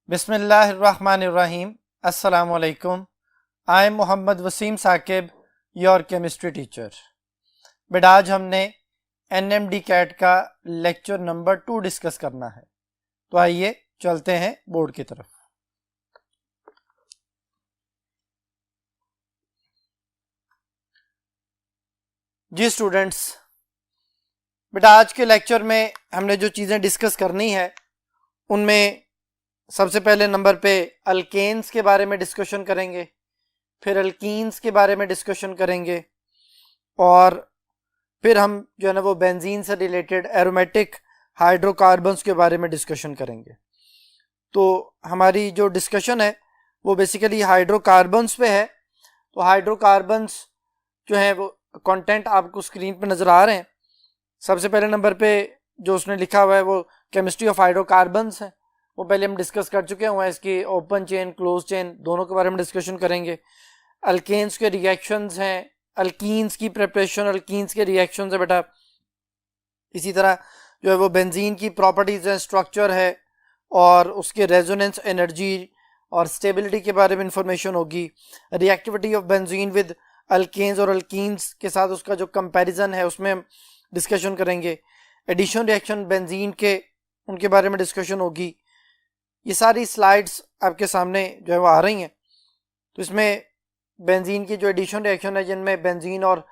बिस्मिल्लाहिर्रहमानिर्रहीम। अस्सलामुअलैकुम। I am Mohammad Waseem Saqib, your chemistry teacher. बेटा आज हमने NMD कैट का लेक्चर नंबर 2 डिस्कस करना है, तो आइए चलते हैं बोर्ड की तरफ। जी स्टूडेंट्स, बेटा आज के लेक्चर में हमने जो चीज़ें डिस्कस करनी है उनमें सबसे पहले नंबर पे अल्केन्स के बारे में डिस्कशन करेंगे, फिर अल्कीन्स के बारे में डिस्कशन करेंगे और फिर हम जो है ना वो बेंजीन से रिलेटेड एरोमेटिक हाइड्रोकार्बन्स के बारे में डिस्कशन करेंगे। तो हमारी जो डिस्कशन है वो बेसिकली हाइड्रोकार्बन्स पे है। तो हाइड्रोकार्बन्स जो है वो कंटेंट आपको स्क्रीन पे नज़र आ रहे हैं। सबसे पहले नंबर पे जो उसने लिखा हुआ है वो केमिस्ट्री ऑफ हाइड्रोकार्बन्स है, वो पहले हम डिस्कस कर चुके हैं। इसकी ओपन चेन क्लोज चेन दोनों के बारे में डिस्कशन करेंगे। अल्केन्स के रिएक्शंस हैं, अल्कीन्स की प्रिपरेशन, अल्कीन्स के रिएक्शंस है बेटा। इसी तरह जो है वो बेंजीन की प्रॉपर्टीज है, स्ट्रक्चर है और उसके रेजोनेंस एनर्जी और स्टेबिलिटी के बारे में इंफॉर्मेशन होगी। Reactivity of benzene with alkanes और अल्कीन्स के साथ उसका जो कंपैरिजन है उसमें हम डिस्कशन करेंगे। एडिशन रिएक्शन बेंजीन के उनके बारे में डिस्कशन होगी। ये सारी स्लाइड्स आपके सामने जो है वो आ रही हैं। तो इसमें बेंजीन की जो एडिशन रिएक्शन है जिनमें बेंजीन और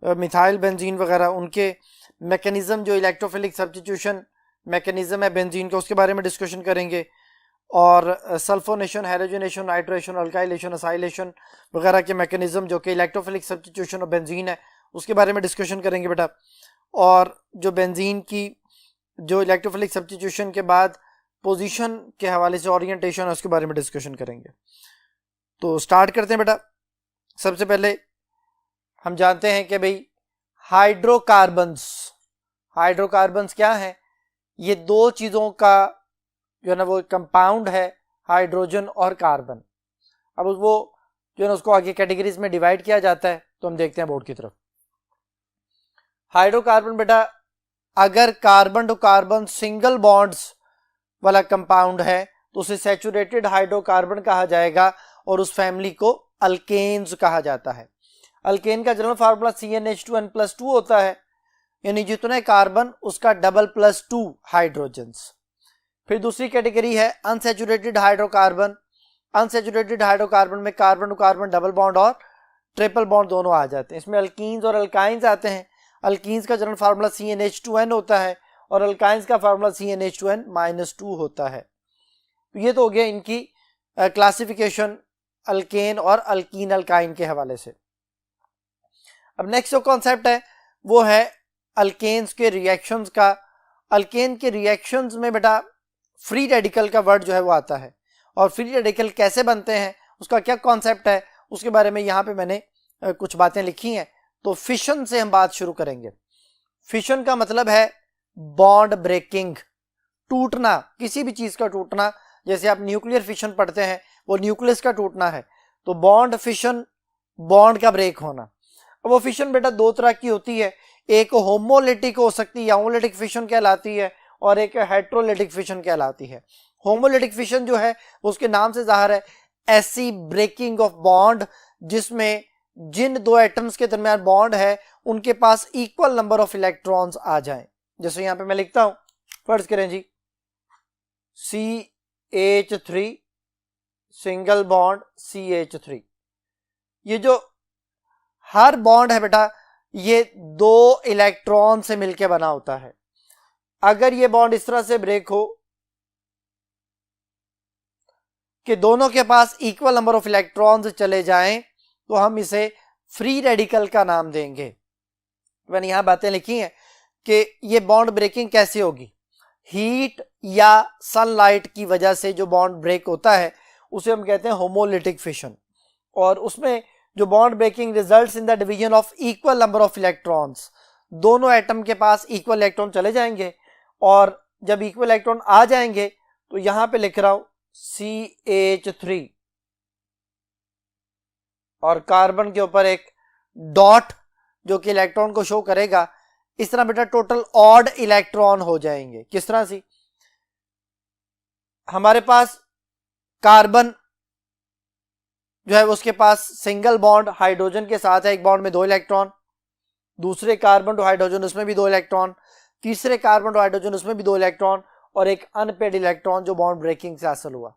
मिथाइल बेंजीन वगैरह उनके मैकेनिज्म, जो इलेक्ट्रोफिलिक सब्स्टिट्यूशन मैकेनिज्म है बेंजीन का, उसके बारे में डिस्कशन करेंगे। और sulphonation, halogenation, nitration, alkylation, acylation वगैरह के मैकेनिज्म जो कि इलेक्ट्रोफिलिक सब्स्टिट्यूशन ऑफ बेंजीन है उसके बारे में डिस्कशन करेंगे बेटा। और जो बेंजीन की जो इलेक्ट्रोफिलिक सब्स्टिट्यूशन के बाद पोजीशन के हवाले से ओरिएंटेशन है उसके बारे में डिस्कशन करेंगे। तो स्टार्ट करते हैं बेटा। सबसे पहले हम जानते हैं कि भाई हाइड्रोकार्बन्स क्या है। ये दो चीज़ों का जो है ना वो कंपाउंड है, हाइड्रोजन और कार्बन। अब वो जो है ना उसको आगे कैटेगरीज में डिवाइड किया जाता है। तो हम देखते हैं बोर्ड की तरफ। हाइड्रोकार्बन बेटा, अगर carbon to carbon single bonds वाला कंपाउंड है तो उसे सैचुरेटेड हाइड्रोकार्बन कहा जाएगा और उस फैमिली को अल्केन्स कहा जाता है। अल्केन का जनरल फार्मूला CnH2n+2 होता है, यानी जितने कार्बन उसका डबल +2 हाइड्रोजन्स। फिर दूसरी कैटेगरी है अनसैचुरेटेड हाइड्रोकार्बन। अनसैचुरेटेड हाइड्रोकार्बन में carbon to carbon double bond और ट्रिपल बॉन्ड दोनों आ जाते हैं। इसमें अल्कीन्स और अल्काइंस आते हैं। अल्कीन्स का जनरल फार्मूला CnH2n होता है और अल्काइंस का फार्मूला CnH2n-2 होता है। तो ये तो हो गया इनकी क्लासिफिकेशन अल्केन और अल्कीन अल्काइन के हवाले से। अब नेक्स्ट जो कॉन्सेप्ट है वो है अल्केन्स के रिएक्शंस का। अल्केन के रिएक्शंस में बेटा फ्री रेडिकल का वर्ड जो है वो आता है, और फ्री रेडिकल कैसे बनते हैं उसका क्या कॉन्सेप्ट है उसके बारे में यहाँ पे मैंने कुछ बातें लिखी हैं। तो फिशन से हम बात शुरू करेंगे। फिशन का मतलब है बॉन्ड ब्रेकिंग, टूटना, किसी भी चीज का टूटना। जैसे आप न्यूक्लियर फिशन पढ़ते हैं, वो न्यूक्लियस का टूटना है। तो बॉन्ड फिशन, बॉन्ड का ब्रेक होना। अब वो फिशन बेटा दो तरह की होती है, एक होमोलिटिक हो सकती है, होमोलिटिक फिशन कहलाती है, और एक हेट्रोलिटिक फिशन कहलाती है। होमोलिटिक फिशन जो है उसके नाम से जाहिर है ऐसी ब्रेकिंग ऑफ बॉन्ड जिसमें जिन दो एटम्स के दरमियान बॉन्ड है उनके पास इक्वल नंबर ऑफ इलेक्ट्रॉन्स आ जाएं। जैसे यहां पे मैं लिखता हूं, फर्ज करें जी CH3 सिंगल बॉन्ड CH3। ये जो हर बॉन्ड है बेटा ये दो इलेक्ट्रॉन से मिलकर बना होता है। अगर ये बॉन्ड इस तरह से ब्रेक हो कि दोनों के पास इक्वल नंबर ऑफ इलेक्ट्रॉन्स चले जाएं तो हम इसे फ्री रेडिकल का नाम देंगे। मैंने यहां बातें लिखी हैं कि ये बॉन्ड ब्रेकिंग कैसे होगी। हीट या सनलाइट की वजह से जो बॉन्ड ब्रेक होता है उसे हम कहते हैं होमोलिटिक फिशन, और उसमें जो bond breaking results in the division of equal number of electrons. दोनों एटम के पास इक्वल इलेक्ट्रॉन चले जाएंगे, और जब इक्वल इलेक्ट्रॉन आ जाएंगे तो यहां पे लिख रहा हूं CH3 और कार्बन के ऊपर एक डॉट जो कि इलेक्ट्रॉन को शो करेगा। इस तरह बेटा टोटल ऑड इलेक्ट्रॉन हो जाएंगे। किस तरह से, हमारे पास कार्बन जो है उसके पास सिंगल बॉन्ड हाइड्रोजन के साथ है, एक बॉन्ड में 2 इलेक्ट्रॉन, दूसरे कार्बन टू हाइड्रोजन उसमें भी 2 इलेक्ट्रॉन, तीसरे कार्बन टू हाइड्रोजन उसमें भी 2 इलेक्ट्रॉन और एक अनपेड इलेक्ट्रॉन जो बॉन्ड ब्रेकिंग से हासिल हुआ।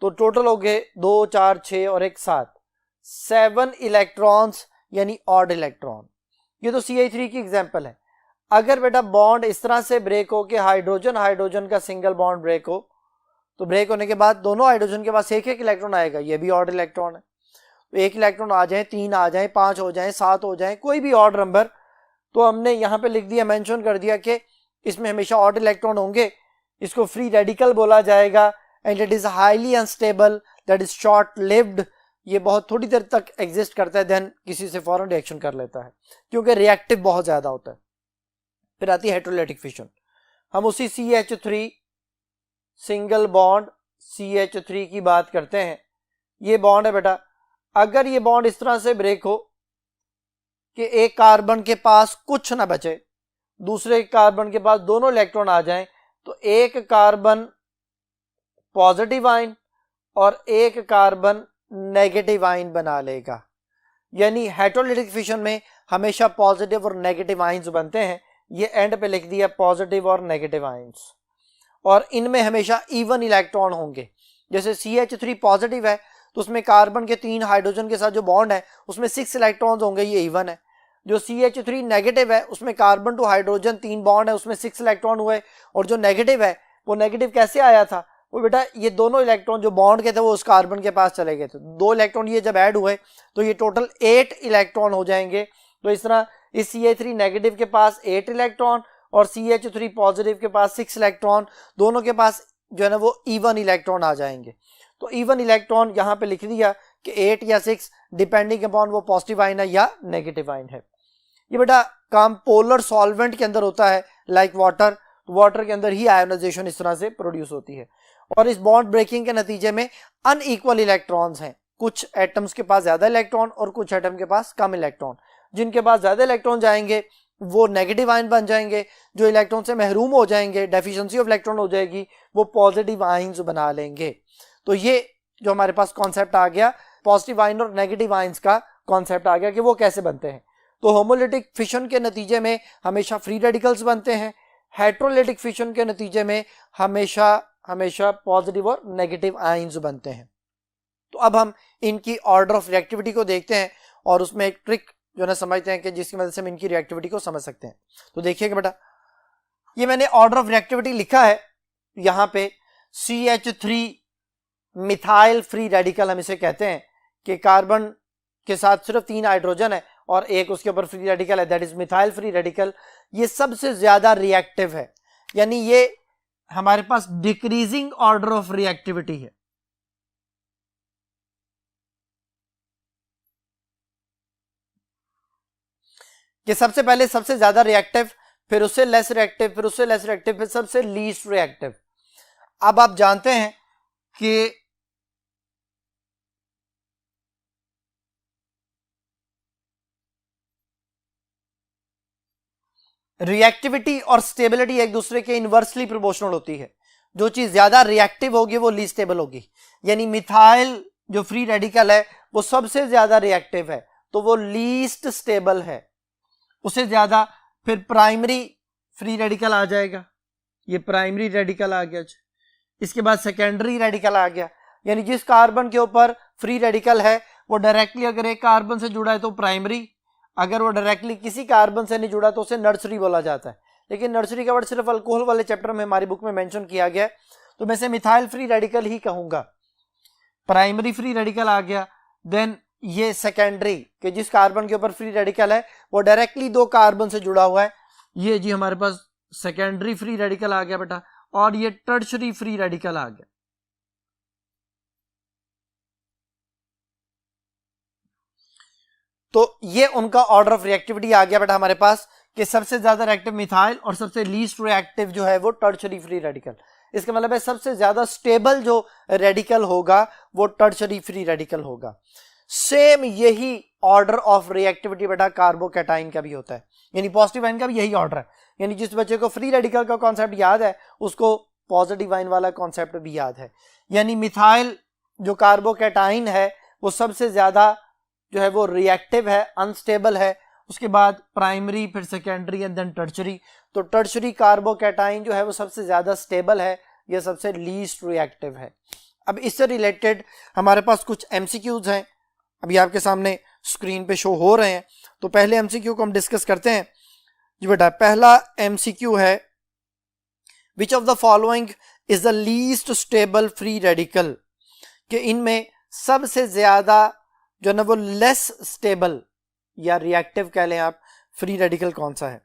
तो टोटल हो गए 2 4 6 और एक 7 इलेक्ट्रॉन्स यानी ऑड इलेक्ट्रॉन। ये तो CH3 की एग्जांपल है। अगर बेटा बॉन्ड इस तरह से ब्रेक हो कि हाइड्रोजन हाइड्रोजन का सिंगल बॉन्ड ब्रेक हो, तो ब्रेक होने के बाद दोनों हाइड्रोजन के पास एक एक इलेक्ट्रॉन आएगा, ये भी ऑड इलेक्ट्रॉन है। तो 1 इलेक्ट्रॉन आ जाए, 3 आ जाए, 5 हो जाए, 7 हो जाए, कोई भी ऑड नंबर, तो हमने यहाँ पे लिख दिया, मेंशन कर दिया कि इसमें हमेशा ऑड इलेक्ट्रॉन होंगे, इसको फ्री रेडिकल बोला जाएगा and it is highly unstable, that is short lived, ये बहुत थोड़ी देर तक एग्जिस्ट करता है, देन किसी से फौरन रिएक्शन कर लेता है क्योंकि रिएक्टिव बहुत ज्यादा होता है। फिर आती है हेटेरोलाइटिक फिशन। हम उसी CH3 सिंगल बॉन्ड CH3 की बात करते हैं। ये बॉन्ड है बेटा, अगर ये बॉन्ड इस तरह से ब्रेक हो कि एक कार्बन के पास कुछ ना बचे, दूसरे कार्बन के पास दोनों इलेक्ट्रॉन आ जाएं, तो एक कार्बन पॉजिटिव आयन और एक कार्बन नेगेटिव आयन बना लेगा। यानी हेटेरोलाइटिक फिशन में हमेशा पॉजिटिव और नेगेटिव आयंस बनते हैं। ये एंड पे लिख दिया पॉजिटिव और नेगेटिव आयंस, और इनमें हमेशा इवन इलेक्ट्रॉन होंगे। जैसे CH3 पॉजिटिव है तो उसमें कार्बन के 3 हाइड्रोजन के साथ जो बॉन्ड है उसमें 6 इलेक्ट्रॉन्स होंगे, ये इवन है। जो CH3 नेगेटिव है उसमें कार्बन टू हाइड्रोजन 3 बॉन्ड है, उसमें 6 इलेक्ट्रॉन हुए, और जो नेगेटिव है वो नेगेटिव कैसे आया था, वो बेटा ये दोनों इलेक्ट्रॉन जो बॉन्ड के थे वो उस कार्बन के पास चले गए थे, 2 इलेक्ट्रॉन ये जब ऐड हुए तो ये टोटल 8 इलेक्ट्रॉन हो जाएंगे। तो इस तरह इस CH3 नेगेटिव के पास 8 इलेक्ट्रॉन और CH3 पॉजिटिव के पास 6 इलेक्ट्रॉन, दोनों के पास जो है ना वो इवन इलेक्ट्रॉन आ जाएंगे। तो इवन इलेक्ट्रॉन यहाँ पे लिख दिया कि 8 या 6 डिपेंडिंग अपॉन वो पॉजिटिव आयन है या नेगेटिव आयन है। ये बेटा काम पोलर सॉल्वेंट के अंदर होता है, लाइक वाटर, वाटर के अंदर ही आयोनाइजेशन इस तरह से प्रोड्यूस होती है। और इस बॉन्ड ब्रेकिंग के नतीजे में अनइक्वल इलेक्ट्रॉन्स हैं, कुछ एटम्स के पास ज्यादा इलेक्ट्रॉन और कुछ एटम के पास कम इलेक्ट्रॉन। जिनके पास ज्यादा इलेक्ट्रॉन जाएंगे वो नेगेटिव आयन बन जाएंगे, जो इलेक्ट्रॉन से महरूम हो जाएंगे, डेफिशिएंसी ऑफ इलेक्ट्रॉन हो जाएगी, वो पॉजिटिव आयंस बना लेंगे। तो ये जो हमारे पास कॉन्सेप्ट आ गया पॉजिटिव आयन और नेगेटिव आयंस का कॉन्सेप्ट आ गया कि वो कैसे बनते हैं। तो होमोलिटिक फिशन के नतीजे में हमेशा फ्री रेडिकल्स बनते हैं, हेटेरोलाइटिक फिशन के नतीजे में हमेशा पॉजिटिव और नेगेटिव आयंस बनते हैं। तो अब हम इनकी ऑर्डर ऑफ रिएक्टिविटी को देखते हैं और उसमें एक ट्रिक जो ना समझते हैं कि जिसकी मदद से हम इनकी रिएक्टिविटी को समझ सकते हैं। तो देखिएगा बेटा, ये मैंने ऑर्डर ऑफ रिएक्टिविटी लिखा है यहाँ पे, CH3 मिथाइल फ्री रेडिकल हम इसे कहते हैं कि कार्बन के साथ सिर्फ 3 हाइड्रोजन है और एक उसके ऊपर फ्री रेडिकल है, that is methyl free radical. ये सबसे ज्यादा रिएक्टिव है, यानी ये हमारे पास डिक्रीजिंग ऑर्डर ऑफ रिएक्टिविटी है। कि सबसे पहले सबसे ज्यादा रिएक्टिव, फिर उससे लेस रिएक्टिव, फिर उससे लेस रिएक्टिव, फिर सबसे लीस्ट रिएक्टिव। अब आप जानते हैं कि रिएक्टिविटी और स्टेबिलिटी एक दूसरे के इनवर्सली प्रोपोर्शनल होती है। जो चीज ज्यादा रिएक्टिव होगी वो लीस्ट स्टेबल होगी। यानी मिथाइल जो फ्री रेडिकल है वो सबसे ज्यादा रिएक्टिव है तो वो लीस्ट स्टेबल है, उससे ज्यादा। फिर प्राइमरी फ्री रेडिकल आ जाएगा, ये प्राइमरी रेडिकल आ गया। इसके बाद सेकेंडरी रेडिकल आ गया, यानी जिस कार्बन के ऊपर फ्री रेडिकल है वो डायरेक्टली अगर एक कार्बन से जुड़ा है तो प्राइमरी, अगर वो डायरेक्टली किसी कार्बन से नहीं जुड़ा तो उसे नर्सरी बोला जाता है। लेकिन नर्सरी का वर्ड सिर्फ अल्कोहल वाले चैप्टर में हमारी बुक में मेंशन किया गया है, तो मैं इसे मिथाइल फ्री रेडिकल ही कहूंगा। प्राइमरी फ्री रेडिकल आ गया, देन ये सेकेंडरी कि जिस कार्बन के ऊपर फ्री रेडिकल है वो डायरेक्टली 2 कार्बन से जुड़ा हुआ है, ये जी हमारे पास सेकेंडरी फ्री रेडिकल आ गया बेटा। और ये टर्शरी फ्री रेडिकल आ गया। तो ये उनका ऑर्डर ऑफ रिएक्टिविटी आ गया बेटा हमारे पास कि सबसे ज्यादा रिएक्टिव मिथाइल और सबसे लीस्ट रिएक्टिव जो है वो टर्शरी फ्री रेडिकल। इसका मतलब है सबसे ज्यादा स्टेबल जो रेडिकल होगा वो टर्शरी फ्री रेडिकल होगा। सेम यही ऑर्डर ऑफ रिएक्टिविटी बेटा कार्बोकैटाइन का भी होता है, यानी पॉजिटिव आयन का भी यही ऑर्डर है। यानी जिस बच्चे को फ्री रेडिकल का कॉन्सेप्ट याद है उसको पॉजिटिव आयन वाला कॉन्सेप्ट भी याद है। यानी मिथाइल जो कार्बोकैटाइन है वो सबसे ज्यादा जो है वो रिएक्टिव है, अनस्टेबल है। उसके बाद प्राइमरी, फिर सेकेंडरी एंड देन टर्शरी। तो टर्शरी कार्बोकैटाइन जो है वो सबसे ज्यादा स्टेबल है, ये सबसे लीस्ट रिएक्टिव है। अब इससे रिलेटेड हमारे पास कुछ एमसीक्यूज हैं, अभी आपके सामने स्क्रीन पे शो हो रहे हैं। तो पहले एमसीक्यू को हम डिस्कस करते हैं जी बेटा। पहला एमसीक्यू है, which of the following is the least stable free radical, कि इनमें सबसे ज्यादा जो है ना वो लेस स्टेबल या रिएक्टिव कह लें आप फ्री रेडिकल कौन सा है।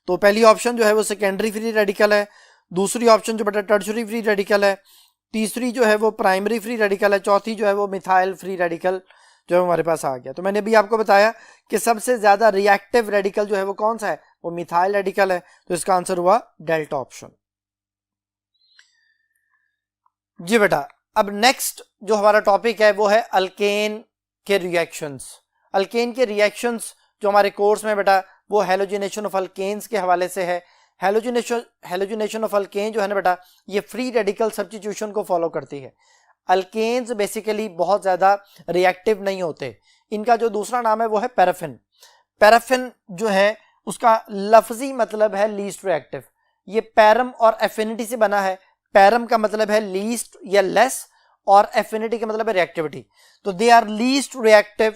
तो पहली ऑप्शन जो है वो सेकेंडरी फ्री रेडिकल है, दूसरी ऑप्शन जो बेटा टर्शरी फ्री रेडिकल है, तीसरी जो है वो प्राइमरी फ्री रेडिकल है, चौथी जो है वो मिथाइल फ्री रेडिकल जो है हमारे पास आ गया। तो मैंने अभी आपको बताया कि सबसे ज्यादा रिएक्टिव रेडिकल जो है वो कौन सा है, वो मिथाइल रेडिकल है। तो इसका आंसर हुआ डेल्टा ऑप्शन। जी बेटा, अब नेक्स्ट जो हमारा टॉपिक है वो है अल्केन के रिएक्शंस। अल्केन के रिएक्शंस जो हमारे कोर्स में बेटा वो हैलोजिनेशन ऑफ अल्केन्स के हवाले से है। हैलोजिनेशन ऑफ अल्केन जो है ना बेटा, ये फ्री रेडिकल सब्स्टिट्यूशन को फॉलो करती है। अल्केन्स बेसिकली बहुत ज्यादा रिएक्टिव नहीं होते। इनका जो दूसरा नाम है वो है पैराफिन। पैराफिन जो है उसका लफ्जी मतलब है लीस्ट रिएक्टिव। ये पैरम और एफिनिटी से बना है। पैरम का मतलब है लीस्ट या लेस, और एफिनिटी का मतलब है रिएक्टिविटी। तो they are least reactive,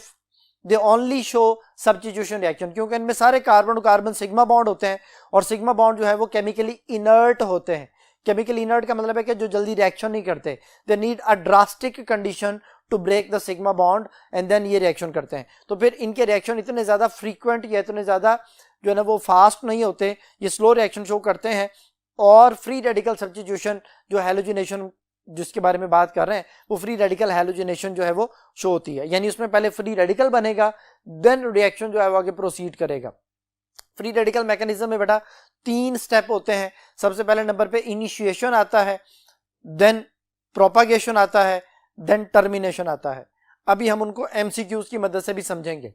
they only show substitution reaction, क्योंकि इनमें सारे carbon to carbon sigma bond होते हैं, और सिग्मा बॉन्ड जो है वो केमिकली इनर्ट होते हैं। केमिकली इनर्ट का मतलब है कि जो जल्दी रिएक्शन नहीं करते। They need a drastic condition to break the sigma bond and then ये रिएक्शन करते हैं। तो फिर इनके रिएक्शन इतने ज्यादा फ्रीक्वेंट या इतने ज्यादा जो है ना वो फास्ट नहीं होते, ये स्लो रिएक्शन शो करते हैं। और फ्री रेडिकल सब्स्टिट्यूशन जो हैलोजिनेशन जिसके बारे में बात कर रहे हैं, वो फ्री रेडिकल हैलोजिनेशन जो है वो शो होती है, यानी उसमें पहले फ्री रेडिकल बनेगा, देन रिएक्शन जो है वो आगे प्रोसीड करेगा। फ्री रेडिकल मैकेनिज्म में बेटा 3 स्टेप होते हैं। सबसे पहले नंबर पे इनिशिएशन आता है, देन प्रोपागेशन आता है, देन टर्मिनेशन आता है। अभी हम उनको एमसीक्यूज की मदद से भी समझेंगे।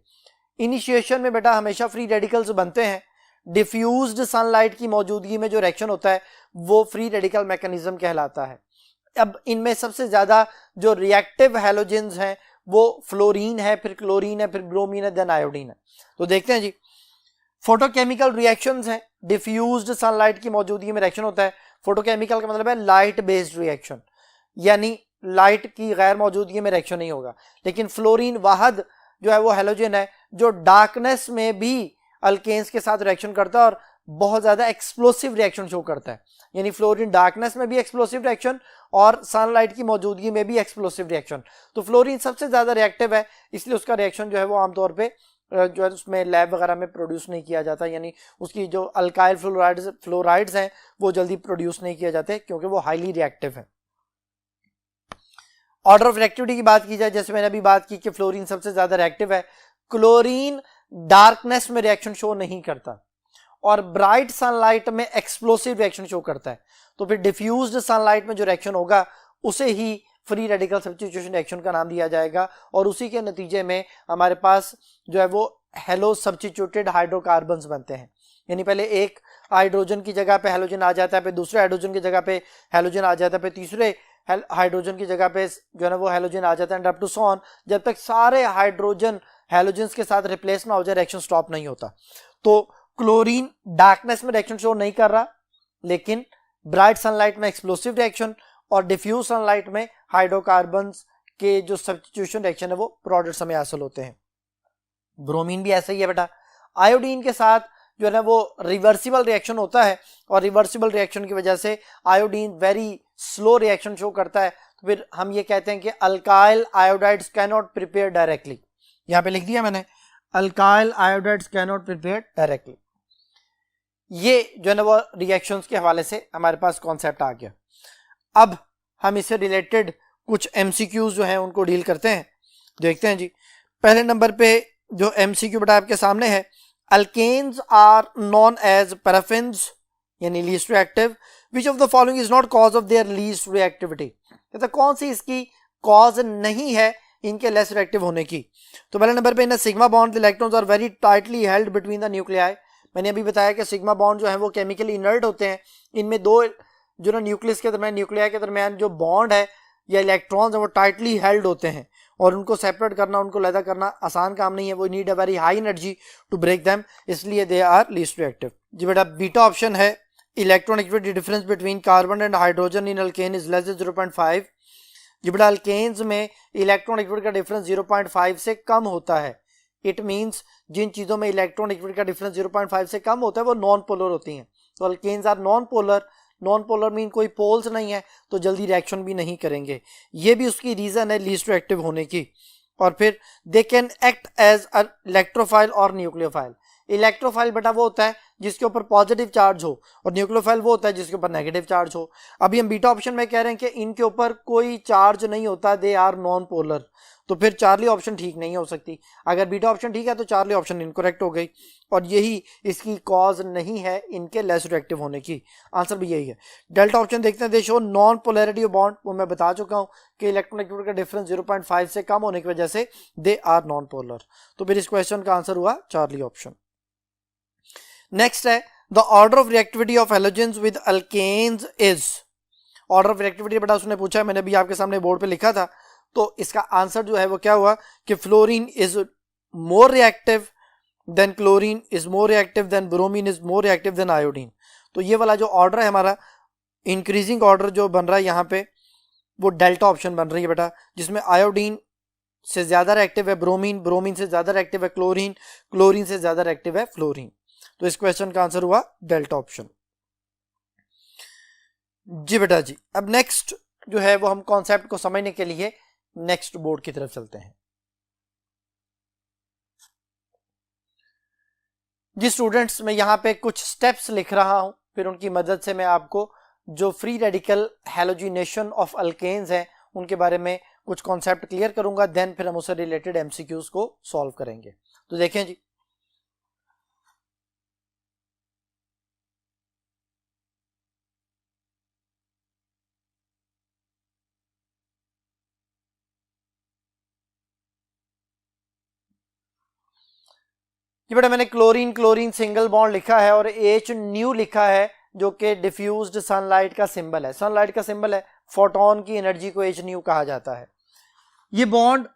इनिशिएशन में बेटा हमेशा फ्री रेडिकल्स बनते हैं। डिफ्यूज्ड सनलाइट की मौजूदगी में जो रिएक्शन होता है वो फ्री रेडिकल मैकेनिज्म कहलाता है। अब इनमें सबसे ज्यादा जो रिएक्टिव हैलोजेंस हैं वो फ्लोरीन है, फिर क्लोरीन है, फिर ब्रोमीन है, देन आयोडीन है। तो देखते हैं जी, फोटोकेमिकल रिएक्शंस हैं। डिफ्यूज्ड सनलाइट की मौजूदगी में रिएक्शन होता है। फोटोकेमिकल का मतलब है लाइट बेस्ड रिएक्शन, यानी लाइट की गैर मौजूदगी में रिएक्शन नहीं होगा। लेकिन फ्लोरीन वाहद जो है वो हैलोजन है जो डार्कनेस में भी अल्केन्स के साथ रिएक्शन करता है और बहुत ज्यादा एक्सप्लोसिव रिएक्शन शो करता है। यानी फ्लोरीन डार्कनेस में भी एक्सप्लोसिव रिएक्शन और सनलाइट की मौजूदगी में भी एक्सप्लोसिव रिएक्शन। तो फ्लोरीन सबसे ज्यादा रिएक्टिव है, इसलिए उसका रिएक्शन जो है वो आमतौर पे जो है उसमें लैब वगैरह में प्रोड्यूस नहीं किया जाता, यानी उसकी जो अल्काइल फ्लोराइड्स हैं वो जल्दी प्रोड्यूस नहीं किए जाते क्योंकि वो हाईली रिएक्टिव है। ऑर्डर ऑफ रिएक्टिविटी की बात की जाए, जैसे मैंने अभी बात की कि फ्लोरीन सबसे ज्यादा रिएक्टिव है। क्लोरीन डार्कनेस में रिएक्शन शो नहीं करता और ब्राइट सनलाइट में एक्सप्लोसिव रिएक्शन शो करता है। तो फिर डिफ्यूज्ड सनलाइट में जो रिएक्शन होगा उसे ही फ्री रेडिकल सब्स्टिट्यूशन रिएक्शन का नाम दिया जाएगा, और उसी के नतीजे में हमारे पास जो है वो हेलो सब्स्टिट्यूटेड हाइड्रोकार्बन्स बनते हैं। यानी पहले एक हाइड्रोजन की जगह पे हेलोजन आ जाता है, फिर दूसरे हाइड्रोजन की जगह पे हेलोजन आ जाता है, फिर तीसरे हाइड्रोजन की जगह पे जो है ना वो हेलोजन आ जाता है, and up to so on, जब तक सारे हाइड्रोजन हेलोजन के साथ रिप्लेस ना हो जाए रिएक्शन स्टॉप नहीं होता। तो क्लोरीन डार्कनेस में रिएक्शन शो नहीं कर रहा, लेकिन ब्राइट सनलाइट में एक्सप्लोसिव रिएक्शन और डिफ्यूज सनलाइट में हाइड्रोकार्बन्स के जो सब्स्टिट्यूशन रिएक्शन है वो प्रोडक्ट में हासिल होते हैं। ब्रोमीन भी ऐसा ही है बेटा। आयोडीन के साथ जो है ना वो रिवर्सिबल रिएक्शन होता है, और रिवर्सिबल रिएक्शन की वजह से iodine very slow reaction show करता है। तो फिर हम ये कहते हैं कि alkyl iodides can not prepare directly. यहां पे लिख दिया मैंने, alkyl iodides can not prepare directly. ये जो है ना वो रिएक्शंस के हवाले से हमारे पास कॉन्सेप्ट आ गया। अब हम इससे रिलेटेड कुछ एमसीक्यूज जो हैं उनको डील करते हैं। देखते हैं जी, पहले नंबर पे जो एमसीक्यू बेटा आपके सामने है, alkanes are known as paraffins यानी least reactive, which of the following is not cause of their least reactivity. कहता कौन सी इसकी कॉज नहीं है इनके लेस रिएक्टिव होने की। तो पहले नंबर पे in sigma bond electrons are very tightly held between the nuclei. मैंने अभी बताया कि सिग्मा बॉन्ड जो है वो केमिकली इनर्ट होते हैं। इनमें दो जो ना न्यूक्लियस के दरमियान, न्यूक्लियाई के दरमियान जो बॉन्ड है या इलेक्ट्रॉन्स है वो टाइटली हेल्ड होते हैं और उनको सेपरेट करना, उनको अलग करना आसान काम नहीं है, वो need a very high energy to break them, इसलिए दे आर लीस्ट रिएक्टिव। जी बेटा बीटा ऑप्शन है electronegativity difference between carbon and hydrogen in alkane is less than 0.5। जी बेटा अल्केन्स में इलेक्ट्रोनेगेटिविटी का डिफरेंस 0.5 से कम होता है। इट मींस जिन चीजों में इलेक्ट्रोनेगेटिविटी का डिफरेंस 0.5 से कम होता है वो नॉन पोलर होती हैं। तो alkanes are non polar, non polar mean कोई पोल्स नहीं है तो जल्दी रिएक्शन भी नहीं करेंगे, ये भी उसकी रीजन है लीस्ट रिएक्टिव होने की। और फिर they can act as a electrophile और न्यूक्लियोफाइल। इलेक्ट्रोफाइल बेटा वो होता है जिसके ऊपर पॉजिटिव चार्ज हो और न्यूक्लियोफाइल वो होता है जिसके ऊपर नेगेटिव चार्ज हो। अभी हम बीटा ऑप्शन में कह रहे हैं कि इनके ऊपर कोई चार्ज नहीं होता, दे आर नॉन पोलर, तो फिर चार्ली ऑप्शन ठीक नहीं हो सकती। अगर बीटा ऑप्शन ठीक है तो चार्ली ऑप्शन इनकरेक्ट हो गई और यही इसकी कॉज नहीं है इनके लेस रिएक्टिव होने की, आंसर भी यही है। डेल्टा ऑप्शन देखते हैं, दे show non polarity of bond, वो मैं बता चुका हूं कि इलेक्ट्रोनेगेटिविटी का डिफरेंस 0.5 से कम होने की वजह से दे आर नॉन पोलर, तो फिर इस क्वेश्चन का आंसर हुआ चार्ली ऑप्शन। नेक्स्ट है the order of reactivity of halogens with alkanes is. Order of reactivity बेटा उसने पूछा है, मैंने भी आपके सामने बोर्ड पे लिखा था, तो इसका आंसर जो है वो क्या हुआ कि fluorine is more reactive than chlorine, is more reactive than bromine, is more reactive than iodine. तो ये वाला जो ऑर्डर है हमारा इंक्रीजिंग ऑर्डर जो बन रहा है यहाँ पे वो डेल्टा ऑप्शन बन रही है बेटा, जिसमें आयोडीन से ज्यादा रिएक्टिव है ब्रोमीन, ब्रोमीन से ज्यादा रिएक्टिव है क्लोरीन, क्लोरीन से ज्यादा रिएक्टिव है फ्लोरीन। तो इस क्वेश्चन का आंसर हुआ डेल्टा ऑप्शन। जी बेटा जी, अब नेक्स्ट जो है वो हम कॉन्सेप्ट को समझने के लिए नेक्स्ट बोर्ड की तरफ चलते हैं। जी स्टूडेंट्स, मैं यहाँ पे कुछ स्टेप्स लिख रहा हूं, फिर उनकी मदद से मैं आपको जो free radical halogenation of alkanes हैं उनके बारे में कुछ कॉन्सेप्ट क्लियर करूंगा, देन फिर हम उससे रिलेटेड एमसीक्यूज को सॉल्व करेंगे। तो देखें जी, ये बेटा मैंने क्लोरीन क्लोरीन सिंगल बॉन्ड लिखा है और H न्यू लिखा है जो कि डिफ्यूज्ड सनलाइट का सिंबल है। सनलाइट का सिंबल है, फोटोन की एनर्जी को H न्यू कहा जाता है। ये बॉन्ड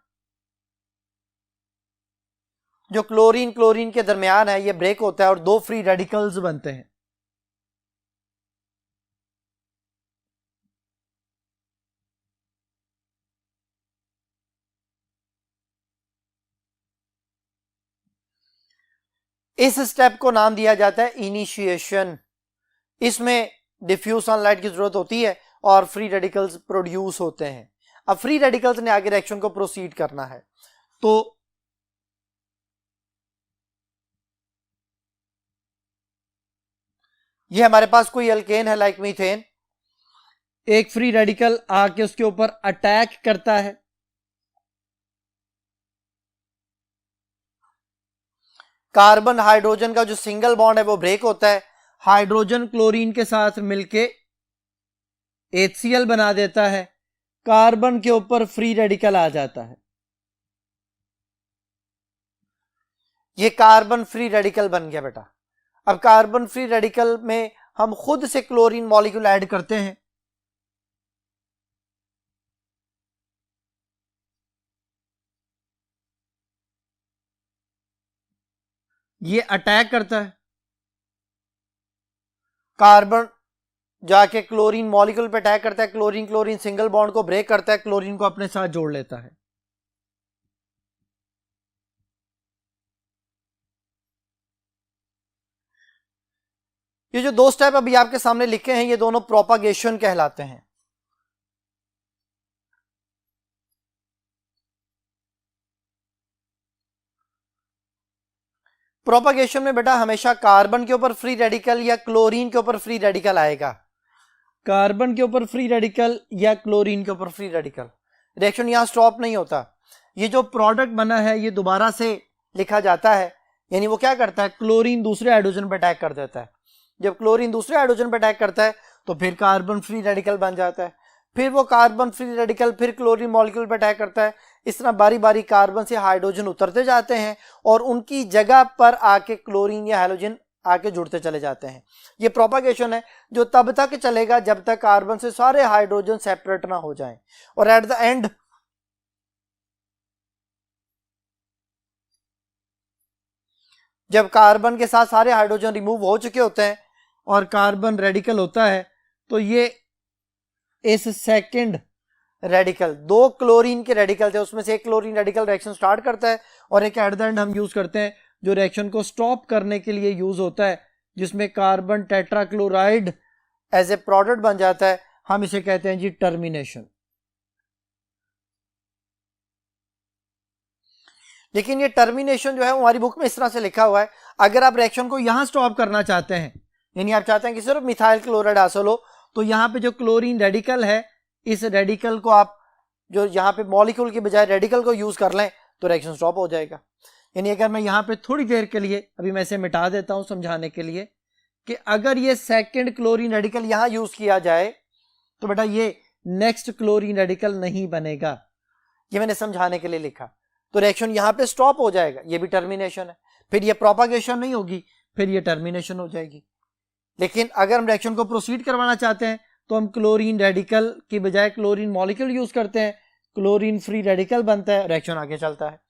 जो क्लोरीन क्लोरीन के दरमियान है ये ब्रेक होता है और दो फ्री रेडिकल्स बनते हैं। इस स्टेप को नाम दिया जाता है इनिशिएशन। इसमें डिफ्यूज सनलाइट की जरूरत होती है और फ्री रेडिकल्स प्रोड्यूस होते हैं। अब फ्री रेडिकल्स ने आगे रिएक्शन को प्रोसीड करना है, तो ये हमारे पास कोई अल्केन है लाइक मीथेन, एक फ्री रेडिकल आके उसके ऊपर अटैक करता है, कार्बन हाइड्रोजन का जो सिंगल बॉन्ड है वो ब्रेक होता है, हाइड्रोजन क्लोरीन के साथ मिलके HCl बना देता है, कार्बन के ऊपर फ्री रेडिकल आ जाता है, ये कार्बन फ्री रेडिकल बन गया बेटा। अब कार्बन फ्री रेडिकल में हम खुद से क्लोरीन मॉलिक्यूल ऐड करते हैं, ये अटैक करता है, कार्बन जाके क्लोरीन मॉलिक्यूल पे अटैक करता है, क्लोरीन क्लोरीन सिंगल बॉन्ड को ब्रेक करता है, क्लोरीन को अपने साथ जोड़ लेता है। ये जो दो स्टेप अभी आपके सामने लिखे हैं ये दोनों प्रोपागेशन कहलाते हैं। प्रोपागेशन में बेटा हमेशा कार्बन के ऊपर फ्री रेडिकल या क्लोरीन के ऊपर फ्री रेडिकल आएगा, कार्बन के ऊपर फ्री रेडिकल या क्लोरीन के ऊपर फ्री रेडिकल। रिएक्शन यहां स्टॉप नहीं होता, ये जो प्रोडक्ट बना है ये दोबारा से लिखा जाता है, यानी वो क्या करता है क्लोरीन दूसरे हाइड्रोजन पर अटैक कर देता है। जब क्लोरीन दूसरे हाइड्रोजन पर अटैक करता है तो फिर कार्बन फ्री रेडिकल बन जाता है, फिर वो कार्बन फ्री रेडिकल फिर क्लोरीन मॉलिक्यूल पर अटैक करता है। इस तरह बारी बारी कार्बन से हाइड्रोजन उतरते जाते हैं और उनकी जगह पर आके क्लोरीन या हाइड्रोजन आके जुड़ते चले जाते हैं। ये प्रोपागेशन है जो तब तक चलेगा जब तक कार्बन से सारे हाइड्रोजन सेपरेट ना हो जाएं, और एट द एंड जब कार्बन के साथ सारे हाइड्रोजन रिमूव हो चुके होते हैं और कार्बन रेडिकल होता है, तो ये इस सेकंड रेडिकल, दो क्लोरीन के रेडिकल थे, उसमें से एक क्लोरीन रेडिकल रिएक्शन स्टार्ट करता है और एक एट द एंड हम यूज करते हैं जो रिएक्शन को स्टॉप करने के लिए यूज होता है, जिसमें carbon tetrachloride as a product बन जाता है। हम इसे कहते हैं जी टर्मिनेशन। लेकिन ये टर्मिनेशन जो है हमारी बुक में इस तरह से लिखा हुआ है, अगर आप रिएक्शन को यहां स्टॉप करना चाहते हैं, यानी आप चाहते हैं कि सिर्फ मिथाइल क्लोराइड हासिल हो, तो यहां पे जो क्लोरीन रेडिकल है, इस रेडिकल को आप जो यहां पे मॉलिक्यूल के बजाय रेडिकल को यूज कर लें तो रिएक्शन स्टॉप हो जाएगा। यानी अगर मैं यहां पे थोड़ी देर के लिए, अभी मैं इसे मिटा देता हूं समझाने के लिए, कि अगर ये सेकंड क्लोरीन रेडिकल यहां यूज किया जाए तो बेटा ये नेक्स्ट क्लोरीन रेडिकल नहीं बनेगा। ये मैंने समझाने के लिए लिखा। तो रिएक्शन यहां पे स्टॉप हो जाएगा, ये भी टर्मिनेशन है। फिर ये प्रोपागेशन नहीं होगी, फिर ये टर्मिनेशन हो जाएगी। लेकिन अगर हम रिएक्शन को प्रोसीड करवाना चाहते हैं तो हम क्लोरीन रेडिकल की बजाय क्लोरीन मॉलिक्यूल यूज करते हैं, क्लोरीन फ्री रेडिकल बनता है, रिएक्शन आगे चलता है।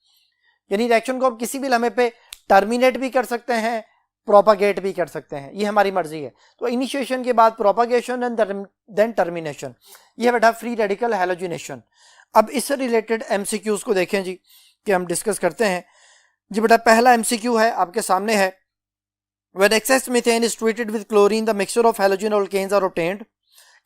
यानी रिएक्शन को हम किसी भी लम्हे पे टर्मिनेट भी कर सकते हैं, प्रोपागेट भी कर सकते हैं, ये हमारी मर्जी है। तो इनिशिएशन के बाद प्रोपागेशन एंड देन टर्मिनेशन, ये बेटा फ्री रेडिकल हैलोजिनेशन। अब इससे रिलेटेड एमसीक्यूज को देखें जी, कि हम डिस्कस करते हैं जी। बेटा पहला एमसीक्यू है आपके सामने है, When excess methane is treated with chlorine, the mixture of halogen alkanes are obtained.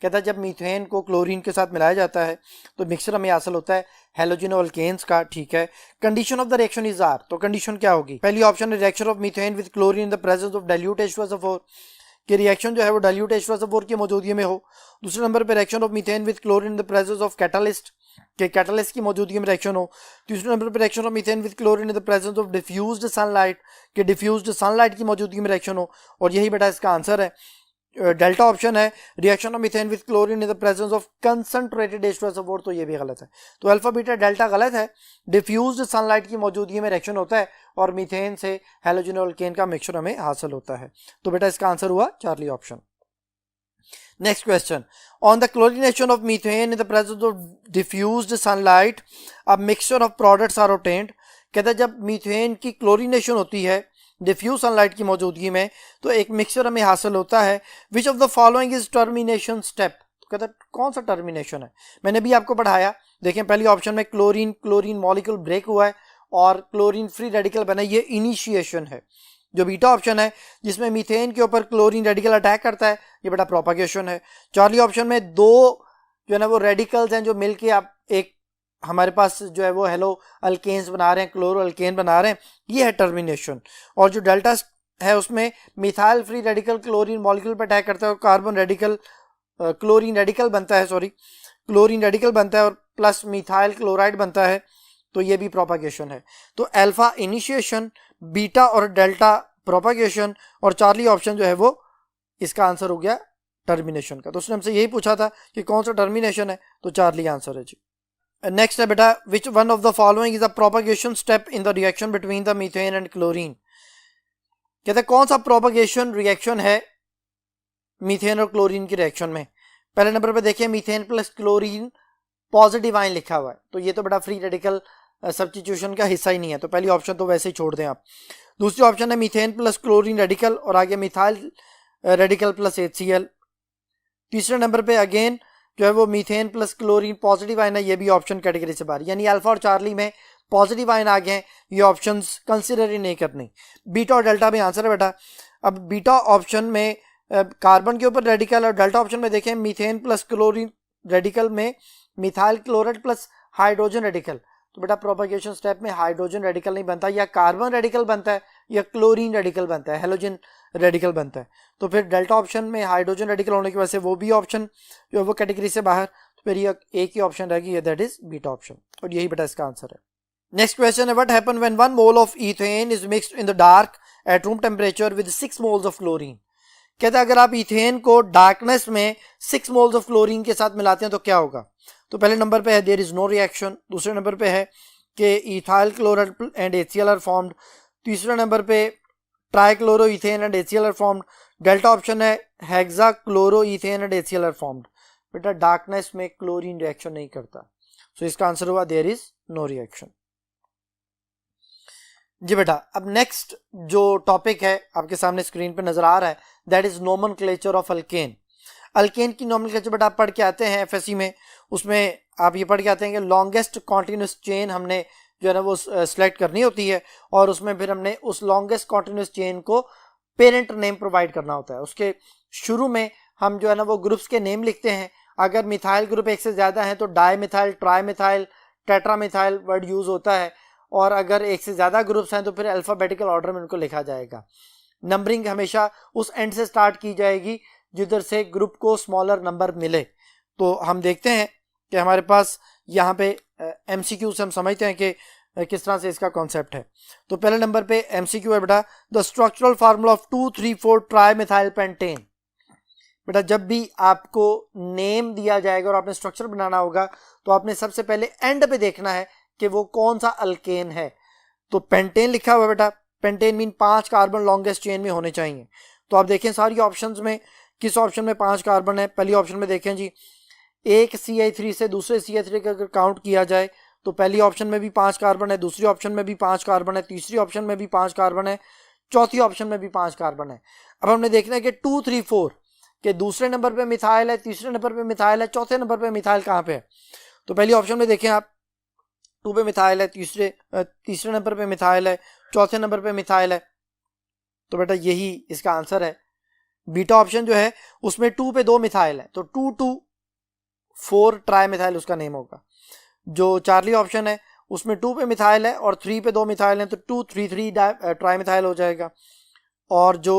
कहता है जब मीथेन को क्लोरीन के साथ मिलाया जाता है तो मिक्सचर हमें हासिल होता है हेलोजन अल्केन्स का, ठीक है। Condition of the reaction is are, तो कंडीशन क्या होगी? पहली ऑप्शन है reaction of methane with chlorine in the presence of dilute H2SO4, कि रिएक्शन जो है वो डाइल्यूट H2SO4 की मौजूदगी में हो। दूसरे नंबर पे reaction of methane with chlorine in the presence of catalyst, कि कैटलिस्ट की मौजूदगी में रिएक्शन हो। तीसरे नंबर पे reaction of methane with chlorine in the presence of diffused sunlight, कि डिफ्यूज्ड सनलाइट की मौजूदगी में रिएक्शन हो। और यही बेटा इसका आंसर है, डेल्टा ऑप्शन है, reaction of methane with chlorine in the presence of concentrated H2SO4, तो ये भी गलत है। तो अल्फा बीटा डेल्टा गलत है, डिफ्यूज्ड सनलाइट की मौजूदगी में रिएक्शन होता है और मीथेन से हैलोजन अल्केन का मिक्सचर हमें हासिल होता है। तो बेटा इसका आंसर हुआ Charlie option. Next question, on the chlorination of methane in the presence of diffused sunlight a mixture of products are obtained. कहता है जब मीथेन की क्लोरीनेशन होती है डिफ्यूज सनलाइट की मौजूदगी में तो एक मिक्सचर हमें हासिल होता है। Which of the following is termination step, तो कहता है कौन सा टर्मिनेशन है? मैंने भी आपको पढ़ाया, देखें पहली ऑप्शन में क्लोरीन मॉलिक्यूल ब्रेक हुआ है और क्लोरीन फ्री रेडिकल बना, ये इनिशिएशन है। जो बीटा ऑप्शन है जिसमें मीथेन के ऊपर क्लोरीन रेडिकल अटैक करता है, ये बेटा प्रोपागेशन है। चार्ली ऑप्शन में दो जो है ना वो रेडिकल्स हैं जो मिलके आप एक हमारे पास जो है वो हेलो अल्केन्स बना रहे हैं, क्लोरो अल्केन बना रहे हैं, ये है टर्मिनेशन। और जो डेल्टा है उसमें methyl free radical chlorine molecule पर अटैक करता है और कार्बन रेडिकल क्लोरीन रेडिकल बनता है, क्लोरीन रेडिकल बनता है और प्लस मिथाइल क्लोराइड बनता है, तो ये भी प्रोपागेशन है। तो अल्फा इनिशिएशन, बीटा और डेल्टा प्रोपागेशन और चार्ली ऑप्शन जो है वो इसका आंसर हो गया टर्मिनेशन का। तो उसने हमसे यही पूछा था कि कौन सा टर्मिनेशन है, तो चार्ली आंसर है जी। नेक्स्ट है बेटा, विच one of the following is a propagation step in the reaction between the methane and chlorine. कहते हैं कौन सा प्रोपागेशन रिएक्शन है मीथेन और क्लोरीन की रिएक्शन में? पहले नंबर पे देखिए methane plus chlorine positive ion लिखा हुआ है, तो ये तो बेटा फ्री रेडिकल सब्स्टिट्यूशन का हिस्सा ही नहीं है, तो पहली ऑप्शन तो वैसे ही छोड़ दें आप। दूसरी ऑप्शन है मीथेन प्लस क्लोरीन रेडिकल और आगे मिथाइल रेडिकल प्लस HCl। तीसरे नंबर पे अगेन जो है वो methane plus chlorine positive ion है, ये भी ऑप्शन कैटेगरी से बाहर, यानी अल्फा और चार्ली में पॉजिटिव आयन आ गए हैं, ये ऑप्शंस कंसिडर ही नहीं करनी। बीटा और डेल्टा में आंसर है बेटा। अब बीटा ऑप्शन में कार्बन के ऊपर रेडिकल और डेल्टा ऑप्शन में देखें मीथेन प्लस क्लोरीन रेडिकल में methyl chloride plus hydrogen radical, तो बेटा प्रोपागेशन स्टेप में हाइड्रोजन रेडिकल नहीं बनता, या कार्बन रेडिकल बनता है या क्लोरीन रेडिकल बनता है, हेलोजन रेडिकल बनता है। तो फिर डेल्टा ऑप्शन में हाइड्रोजन रेडिकल होने की वजह से वो भी ऑप्शन जो है वो कैटेगरी से बाहर, तो फिर ये एक ही ऑप्शन रहेगी, दैट इज बीटा ऑप्शन, और यही बेटा इसका आंसर है। नेक्स्ट क्वेश्चन है, what happen when 1 mole of ethane is mixed in the dark at room temperature with 6 moles of chlorine. कहता है अगर आप इथेन को डार्कनेस में 6 मोल्स ऑफ क्लोरीन के साथ मिलाते हैं तो क्या होगा? तो पहले नंबर पे है देयर इज नो रिएक्शन, दूसरे नंबर पे है कि ethyl chloride and HCl are formed, तीसरे नंबर पे trichloroethane and HCl are formed. Delta option है hexachloroethane and HCl are formed. बेटा डार्कनेस में क्लोरीन रिएक्शन नहीं करता, सो इसका आंसर हुआ देयर इज नो रिएक्शन। जी बेटा, अब नेक्स्ट जो टॉपिक है आपके सामने स्क्रीन पे नजर आ रहा है, that is nomenclature of alkane. Alkane की नोमेनक्लेचर बेटा आप पढ़ के आते हैं एफएससी में, उसमें आप ये पढ़ के आते हैं कि लॉन्गेस्ट कॉन्टिन्यूस चेन हमने जो है ना वो सिलेक्ट करनी होती है, और उसमें फिर हमने उस लॉन्गेस्ट कॉन्टिन्यूस चेन को पेरेंट नेम प्रोवाइड करना होता है। उसके शुरू में हम जो है ना वो ग्रुप्स के नेम लिखते हैं। अगर मिथाइल ग्रुप एक से ज्यादा है तो di methyl, tri methyl, tetra methyl word use होता है, और अगर एक से ज्यादा ग्रुप्स हैं तो फिर अल्फाबेटिकल ऑर्डर में उनको लिखा जाएगा। नंबरिंग हमेशा उस एंड से स्टार्ट की जाएगी जिधर से ग्रुप को स्मॉलर नंबर मिले। तो हम देखते हैं कि हमारे पास यहाँ पे एमसीक्यू से हम समझते हैं कि किस तरह से इसका कॉन्सेप्ट है। तो पहले नंबर पे एमसीक्यू है बेटा, the structural formula of 2,3,4 tri methyl pentane. बेटा जब भी आपको नेम दिया जाएगा और आपने स्ट्रक्चर बनाना होगा तो आपने सबसे पहले एंड पे देखना है कि वो कौन सा अल्केन है। तो पेंटेन लिखा हुआ बेटा, pentane mean 5 carbon longest chain में होने चाहिए। तो आप देखें सारी ऑप्शंस में किस ऑप्शन में 5 कार्बन है। पहली ऑप्शन में देखें जी, एक CH3 से दूसरे CH3 का अगर काउंट किया जाए तो पहली ऑप्शन में भी 5 कार्बन है, दूसरी ऑप्शन में भी 5 कार्बन है, तीसरी ऑप्शन में भी 5 कार्बन है, चौथी ऑप्शन में भी 5 कार्बन है। अब हमने देखना है कि 2, 3, 4 के दूसरे नंबर पे मिथाइल है, तीसरे नंबर पे मिथाइल है, चौथे नंबर पे मिथाइल कहाँ पे है। तो पहली ऑप्शन में देखें आप 2 पे मिथाइल है, तीसरे नंबर पे मिथाइल है, चौथे नंबर पे मिथाइल है। तो बेटा यही इसका आंसर है। बीटा ऑप्शन जो है उसमें 2 पे 2 मिथाइल है, तो 2, 2, 4 ट्राई मिथाइल उसका नेम होगा। जो चार्ली ऑप्शन है उसमें 2 पे मिथाइल है और 3 पे 2 मिथाइल है, तो 2, 3, 3 ट्राई मिथाइल हो जाएगा। और जो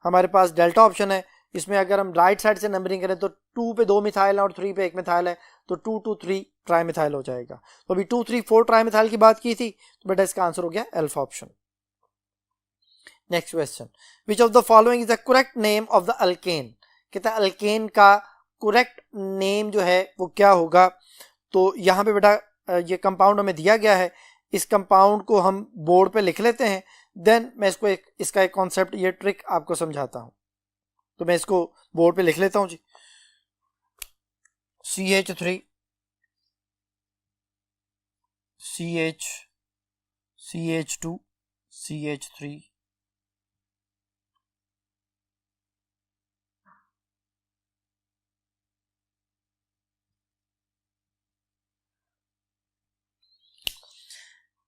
हमारे पास डेल्टा ऑप्शन है इसमें अगर हम राइट साइड से नंबरिंग करें तो 2 पे 2 मिथाइल है और 3 पे 1 मिथाइल है, तो 2, 2, 3 ट्राई मिथाइल हो जाएगा। तो अभी 2, 3, 4 ट्राई मिथाइल की बात की थी, तो बेटा इसका आंसर हो गया alpha option. Next question, which of the following is the correct name of the alkane. कहता है अल्केन का करेक्ट नेम जो है वो क्या होगा। तो यहाँ पे बेटा ये कंपाउंड हमें दिया गया है, इस कंपाउंड को हम बोर्ड पे लिख लेते हैं, देन मैं इसको इसका एक कॉन्सेप्ट, ये ट्रिक आपको समझाता हूँ। तो मैं इसको बोर्ड पे लिख लेता हूँ जी, CH3 CH CH2 CH3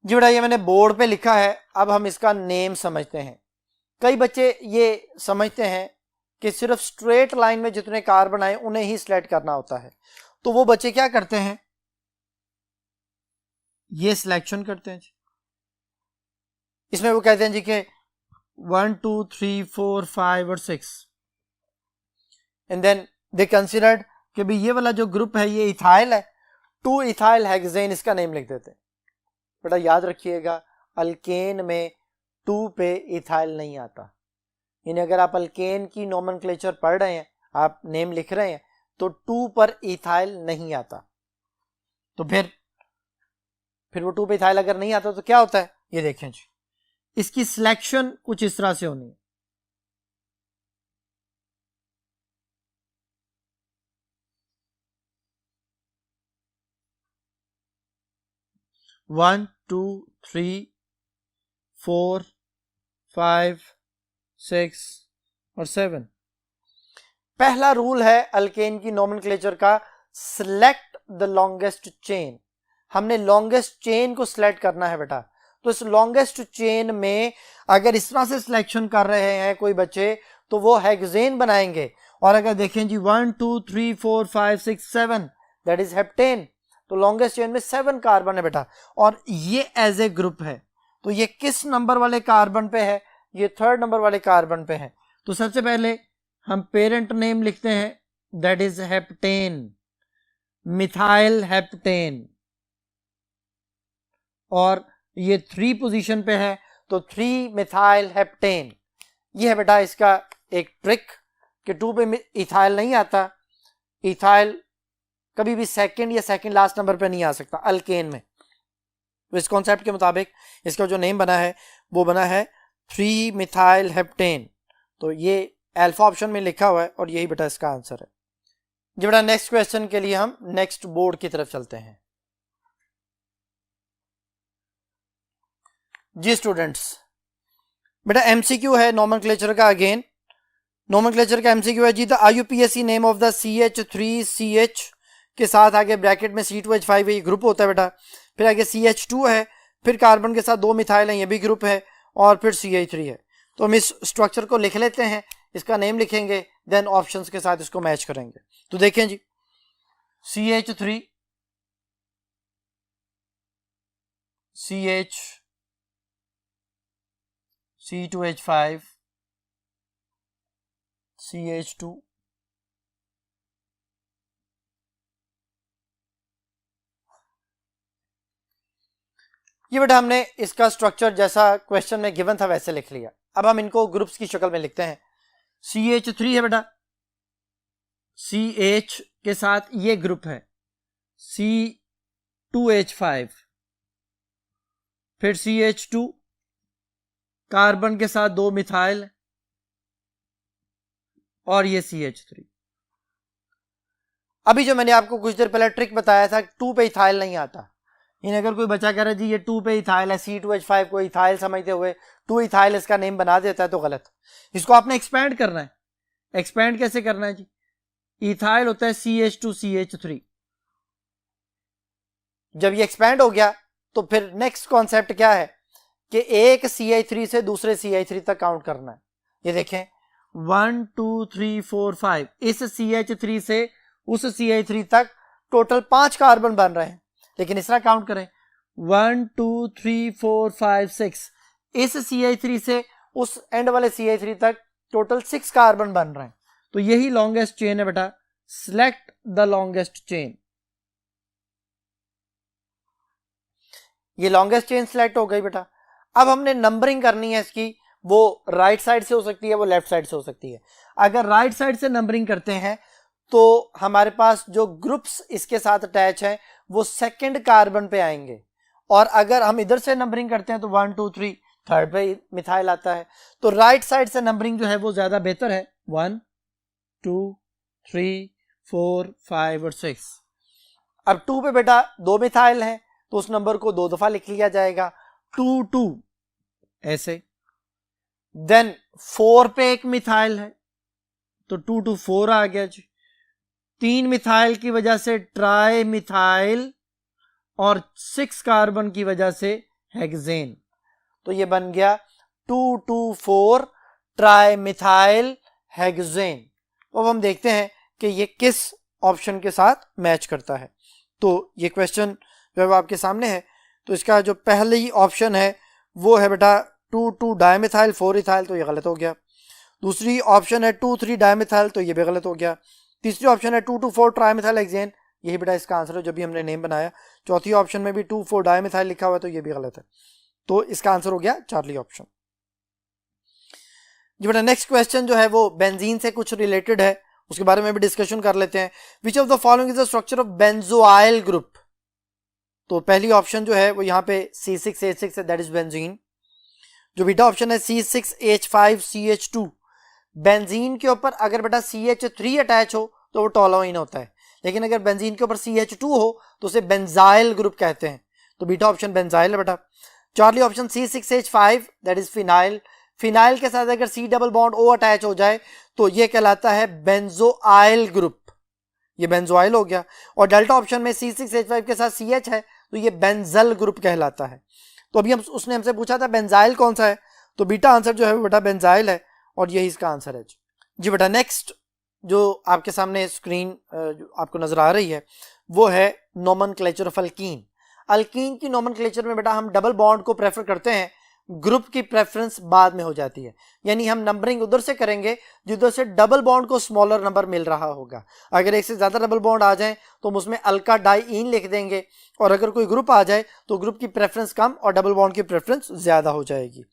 जी बेटा ये मैंने बोर्ड पे लिखा है। अब हम इसका नेम समझते हैं। कई बच्चे ये समझते हैं कि सिर्फ स्ट्रेट लाइन में जितने कार्बन आए उन्हें ही सिलेक्ट करना होता है, तो वो बच्चे क्या करते हैं, ये सिलेक्शन करते हैं। इसमें वो कहते हैं जी कि 1, 2, 3, 4, 5 और 6, एंड देन दे कंसिडर्ड कि भाई ये वाला जो ग्रुप है ये इथाइल है, 2 इथाइल हेक्सेन इसका नेम लिख देते हैं। बेटा याद रखिएगा अल्केन में 2 पे इथाइल नहीं आता, यानी अगर आप अल्केन की नोमेनक्लेचर पढ़ रहे हैं, आप नेम लिख रहे हैं, तो 2 पर इथाइल नहीं आता। तो फिर वो 2 पे इथाइल अगर नहीं आता तो क्या होता है, ये देखें जी, इसकी सिलेक्शन कुछ इस तरह से होनी है। वन, 2, 3, 4, 5, 6 और 7। पहला रूल है अल्केन की नोमेनक्लेचर का, सिलेक्ट द लॉन्गेस्ट चेन। हमने लॉन्गेस्ट चेन को सिलेक्ट करना है बेटा। तो इस लॉन्गेस्ट चेन में अगर इस तरह से सिलेक्शन कर रहे हैं कोई बच्चे तो वो हेक्सेन बनाएंगे, और अगर देखें जी 1, 2, 3, 4, 5, 6, 7 दैट इज हेप्टेन। तो लॉन्गेस्ट चेन में 7 कार्बन है बेटा, और ये एज ए ग्रुप है। तो ये किस नंबर वाले कार्बन पे है, ये 3rd नंबर वाले कार्बन पे है। तो सबसे पहले हम पेरेंट नेम लिखते हैं, that is heptane, methyl heptane, और ये 3 पोजीशन पे है तो 3 मिथाइल हेप्टेन। ये है बेटा इसका एक ट्रिक कि 2 पे इथाइल नहीं आता, इथाइल कभी भी सेकंड या सेकंड लास्ट नंबर पे नहीं आ सकता अल्केन में। तो इस कॉन्सेप्ट के मुताबिक इसका जो नेम बना है वो बना है 3 मिथाइल हेप्टेन। तो ये अल्फा ऑप्शन में लिखा हुआ है और यही बेटा इसका आंसर है जी। बेटा नेक्स्ट क्वेश्चन के लिए हम नेक्स्ट बोर्ड की तरफ चलते हैं जी स्टूडेंट्स। बेटा एमसीक्यू है नोमेनक्लेचर का, अगेन नोमेनक्लेचर का एमसीक्यू है जी। The IUPAC name of the CH3CH के साथ आगे ब्रैकेट में C2H5 ये ग्रुप होता है बेटा, फिर आगे CH2 है, फिर कार्बन के साथ 2 मिथाइल है, ये भी ग्रुप है, और फिर CH3 है। तो हम इस स्ट्रक्चर को लिख लेते हैं, इसका नेम लिखेंगे, देन ऑप्शंस के साथ इसको मैच करेंगे। तो देखें जी, CH3 CH C2H5 CH2 ये बेटा हमने इसका स्ट्रक्चर जैसा क्वेश्चन में गिवन था वैसे लिख लिया। अब हम इनको ग्रुप्स की शक्ल में लिखते हैं। CH3 है बेटा, CH के साथ ये ग्रुप है C2H5, फिर CH2 कार्बन के साथ 2 मिथाइल और ये CH3। अभी जो मैंने आपको कुछ देर पहले ट्रिक बताया था 2 पे इथाइल नहीं आता, इन अगर कोई बच्चा कह रहा है जी ये 2 पे इथाइल है, C2H5 को इथाइल समझते हुए 2 इथाइल इसका नेम बना देता है तो गलत। इसको आपने एक्सपेंड करना है। एक्सपेंड कैसे करना है जी, इथाइल होता है CH2CH3। जब ये एक्सपेंड हो गया तो फिर नेक्स्ट कॉन्सेप्ट क्या है कि एक CH3 से दूसरे CH3 तक काउंट करना है। ये देखें 1 2 3 4 5, इस CH3 से उस CH3 तक टोटल 5 कार्बन बन रहे हैं, लेकिन इस तरह काउंट करें 1 2 3 4 5 6, इस CH3 से उस एंड वाले CH3 तक टोटल 6 कार्बन बन रहे हैं। तो यही लॉन्गेस्ट चेन है बेटा, सिलेक्ट द लॉन्गेस्ट चेन। ये लॉन्गेस्ट चेन सिलेक्ट हो गई बेटा। अब हमने नंबरिंग करनी है इसकी, वो राइट साइड से हो सकती है, वो लेफ्ट साइड से हो सकती है। अगर राइट साइड से नंबरिंग करते हैं तो हमारे पास जो ग्रुप्स इसके साथ अटैच है वो सेकंड कार्बन पे आएंगे, और अगर हम इधर से नंबरिंग करते हैं तो 1 2 3 थर्ड पे मिथाइल आता है। तो राइट साइड से नंबरिंग जो है वो ज्यादा बेहतर है, 1 2 3 4 5 और 6। अब 2 पे बेटा 2 मिथाइल है तो उस नंबर को 2 दफा लिख लिया जाएगा, 2 2 ऐसे। देन 4 पे एक मिथाइल है तो 2 2 4 आ गया जी। 3 मिथाइल की वजह से ट्राई मिथाइल और 6 कार्बन की वजह से हेक्सेन, तो ये बन गया 2 2 4 ट्राई मिथाइल हेक्सेन। अब हम देखते हैं कि ये किस ऑप्शन के साथ मैच करता है। तो ये क्वेश्चन जो है आपके सामने है, तो इसका जो पहली ऑप्शन है वो है बेटा 2 2 डायमिथाइल 4 इथाइल, तो ये गलत हो गया। दूसरी ऑप्शन है 2 3 डायमिथाइल, तो ये भी गलत हो गया। तीसरी ऑप्शन है 2 2 4 ट्राइमिथाइल हेक्सेन, यही बेटा इसका आंसर है जो भी हमने नेम बनाया। चौथी ऑप्शन में भी 2 4 डायमिथाइल लिखा हुआ है, तो ये भी गलत है। तो इसका आंसर हो गया चार्ली ऑप्शन जी। बेटा नेक्स्ट क्वेश्चन जो है वो बेंजीन से कुछ रिलेटेड है, उसके बारे में भी डिस्कशन कर लेते हैं। विच of the following is the structure of benzoyl group. तो पहली ऑप्शन जो है वो यहाँ पे C6H6 है, दैट इज बेंजीन। जो बीटा ऑप्शन है C6H5CH2, बेंजीन के ऊपर अगर बेटा CH3 अटैच हो तो वो टोलुइन होता है, लेकिन अगर बेंजीन के ऊपर CH2 हो तो उसे बेंजाइल ग्रुप कहते हैं। तो बीटा ऑप्शन बेंजाइल है बेटा। Charlie option C6H5 that is phenyl. Phenyl के साथ अगर C double bond O attach हो जाए तो ये कहलाता है बेंजोइल ग्रुप, ये बेंजोइल हो गया। और डेल्टा ऑप्शन में C6H5 के साथ CH है तो ये बेंजल ग्रुप कहलाता है। तो अभी हम उसने हमसे पूछा था बेंजाइल कौन सा है, तो बीटा आंसर जो है बेटा बेंजाइल है और यही इसका आंसर है जी। बेटा नेक्स्ट जो आपके सामने स्क्रीन आपको नजर आ रही है वो है नोमेनक्लेचर ऑफ अल्कीन। अल्कीन की नोमेनक्लेचर में बेटा हम डबल बॉन्ड को प्रेफर करते हैं, ग्रुप की प्रेफरेंस बाद में हो जाती है, यानी हम नंबरिंग उधर से करेंगे जिधर से डबल बॉन्ड को स्मॉलर नंबर मिल रहा होगा। अगर एक से ज्यादा डबल बॉन्ड आ जाए तो हम उसमें अल्का डाइईन लिख देंगे, और अगर कोई ग्रुप आ जाए तो ग्रुप की प्रेफरेंस कम और डबल बॉन्ड की प्रेफरेंस ज्यादा हो जाएगी।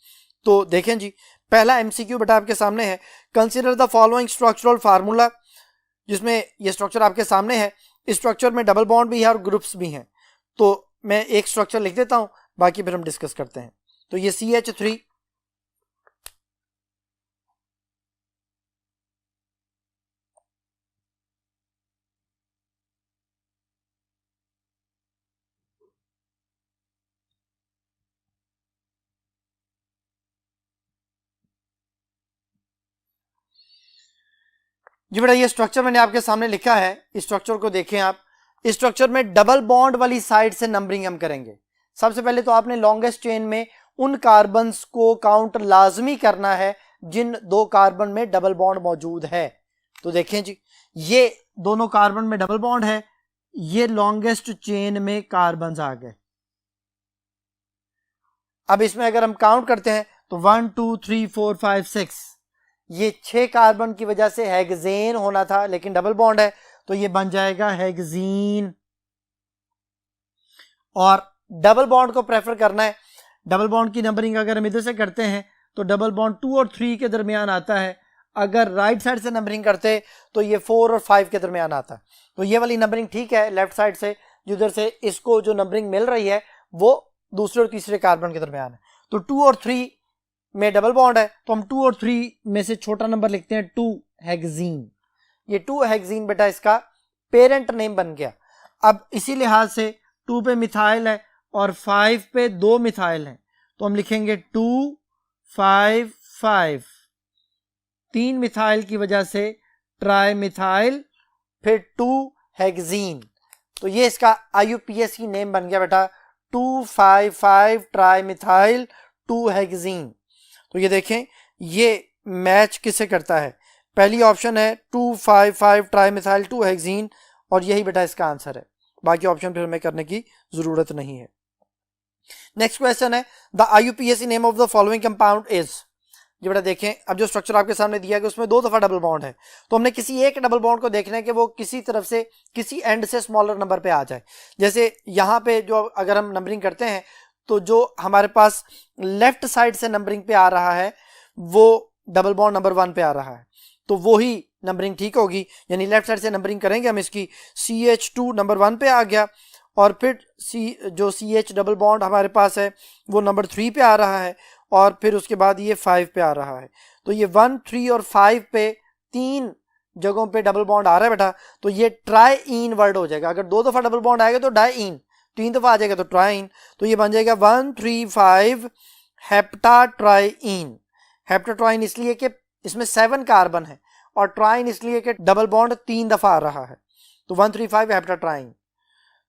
तो देखें जी, पहला एमसीक्यू बेटा आपके सामने है, consider the following structural formula, जिसमें ये स्ट्रक्चर आपके सामने है। इस स्ट्रक्चर में डबल बॉन्ड भी है और ग्रुप्स भी हैं, तो मैं एक स्ट्रक्चर लिख देता हूं, बाकी फिर हम डिस्कस करते हैं। तो ये CH3 जी बेटा ये स्ट्रक्चर मैंने आपके सामने लिखा है, इस स्ट्रक्चर को देखें आप। इस स्ट्रक्चर में डबल बॉन्ड वाली साइड से नंबरिंग हम करेंगे। सबसे पहले तो आपने लॉन्गेस्ट चेन में उन कार्बन्स को काउंट लाजमी करना है जिन दो कार्बन में डबल बॉन्ड मौजूद है। तो देखें जी, ये दोनों कार्बन में डबल बॉन्ड है, ये लॉन्गेस्ट चेन में कार्बन्स आ गए। अब इसमें अगर हम काउंट करते हैं तो 1 2 3 4 5 6, ये 6 कार्बन की वजह से हेक्सेन होना था, लेकिन डबल बॉन्ड है तो ये बन जाएगा हेक्सीन। और डबल बॉन्ड को प्रेफर करना है, डबल बॉन्ड की नंबरिंग अगर हम इधर से करते हैं तो डबल बॉन्ड 2 और 3 के दरमियान आता है, अगर राइट साइड से नंबरिंग करते तो ये 4 और 5 के दरमियान आता है। तो ये वाली नंबरिंग ठीक है लेफ्ट साइड से, जिधर से इसको जो नंबरिंग मिल रही है वो दूसरे और तीसरे कार्बन के दरमियान है। तो 2 और 3 में डबल बॉन्ड है तो हम 2 और 3 में से छोटा नंबर लिखते हैं 2 हेक्सीन। ये 2 हेक्सीन बेटा इसका पेरेंट नेम बन गया। अब इसी लिहाज से 2 पे मिथाइल है और 5 पे 2 मिथाइल है, तो हम लिखेंगे 2 5 5, 3 मिथाइल की वजह से ट्राई मिथाइल, फिर 2 हेक्सीन। तो ये इसका IUPAC नेम बन गया बेटा 255 ट्राई मिथाइल 2 हेक्सीन। तो ये देखें ये मैच किससे करता है, पहली ऑप्शन है 255 ट्राई मिथाइल 2 हेक्सीन, और यही बेटा इसका आंसर है। बाकी ऑप्शन फिर हमें करने की जरूरत नहीं है। नेक्स्ट क्वेश्चन है the IUPAC name of the following compound is. ये बेटा देखें, अब जो स्ट्रक्चर आपके सामने दिया है उसमें 2 दफा डबल बॉन्ड है, तो हमने किसी एक डबल बॉन्ड को देखना है कि वो किसी तरफ से किसी एंड से स्मॉलर नंबर पे आ जाए। जैसे यहाँ पे जो अगर हम नंबरिंग करते हैं तो जो हमारे पास लेफ्ट साइड से नंबरिंग पे आ रहा है वो डबल बॉन्ड नंबर 1 पे आ रहा है, तो वो ही नंबरिंग ठीक होगी। यानी लेफ्ट साइड से नंबरिंग करेंगे हम इसकी, CH2 नंबर 1 पे आ गया, और फिर जो CH डबल बॉन्ड हमारे पास है वो नंबर 3 पे आ रहा है, और फिर उसके बाद ये 5 पे आ रहा है। तो ये 1 3 और 5 पे 3 जगहों पे डबल बॉन्ड आ रहा है बेटा, तो ये ट्राईन वर्ड हो जाएगा। अगर 2 दफा डबल बॉन्ड आएगा तो डाईन, 3 दफा आ जाएगा तो ट्राईन, तो ये बन जाएगा 1 3 5 हेप्टाट्राईन। हेप्टाट्राईन इसलिए कि इसमें 7 कार्बन है, और ट्राईन इसलिए कि डबल बॉन्ड 3 दफा आ रहा है, तो 1 3 5 हेप्टाट्राईन।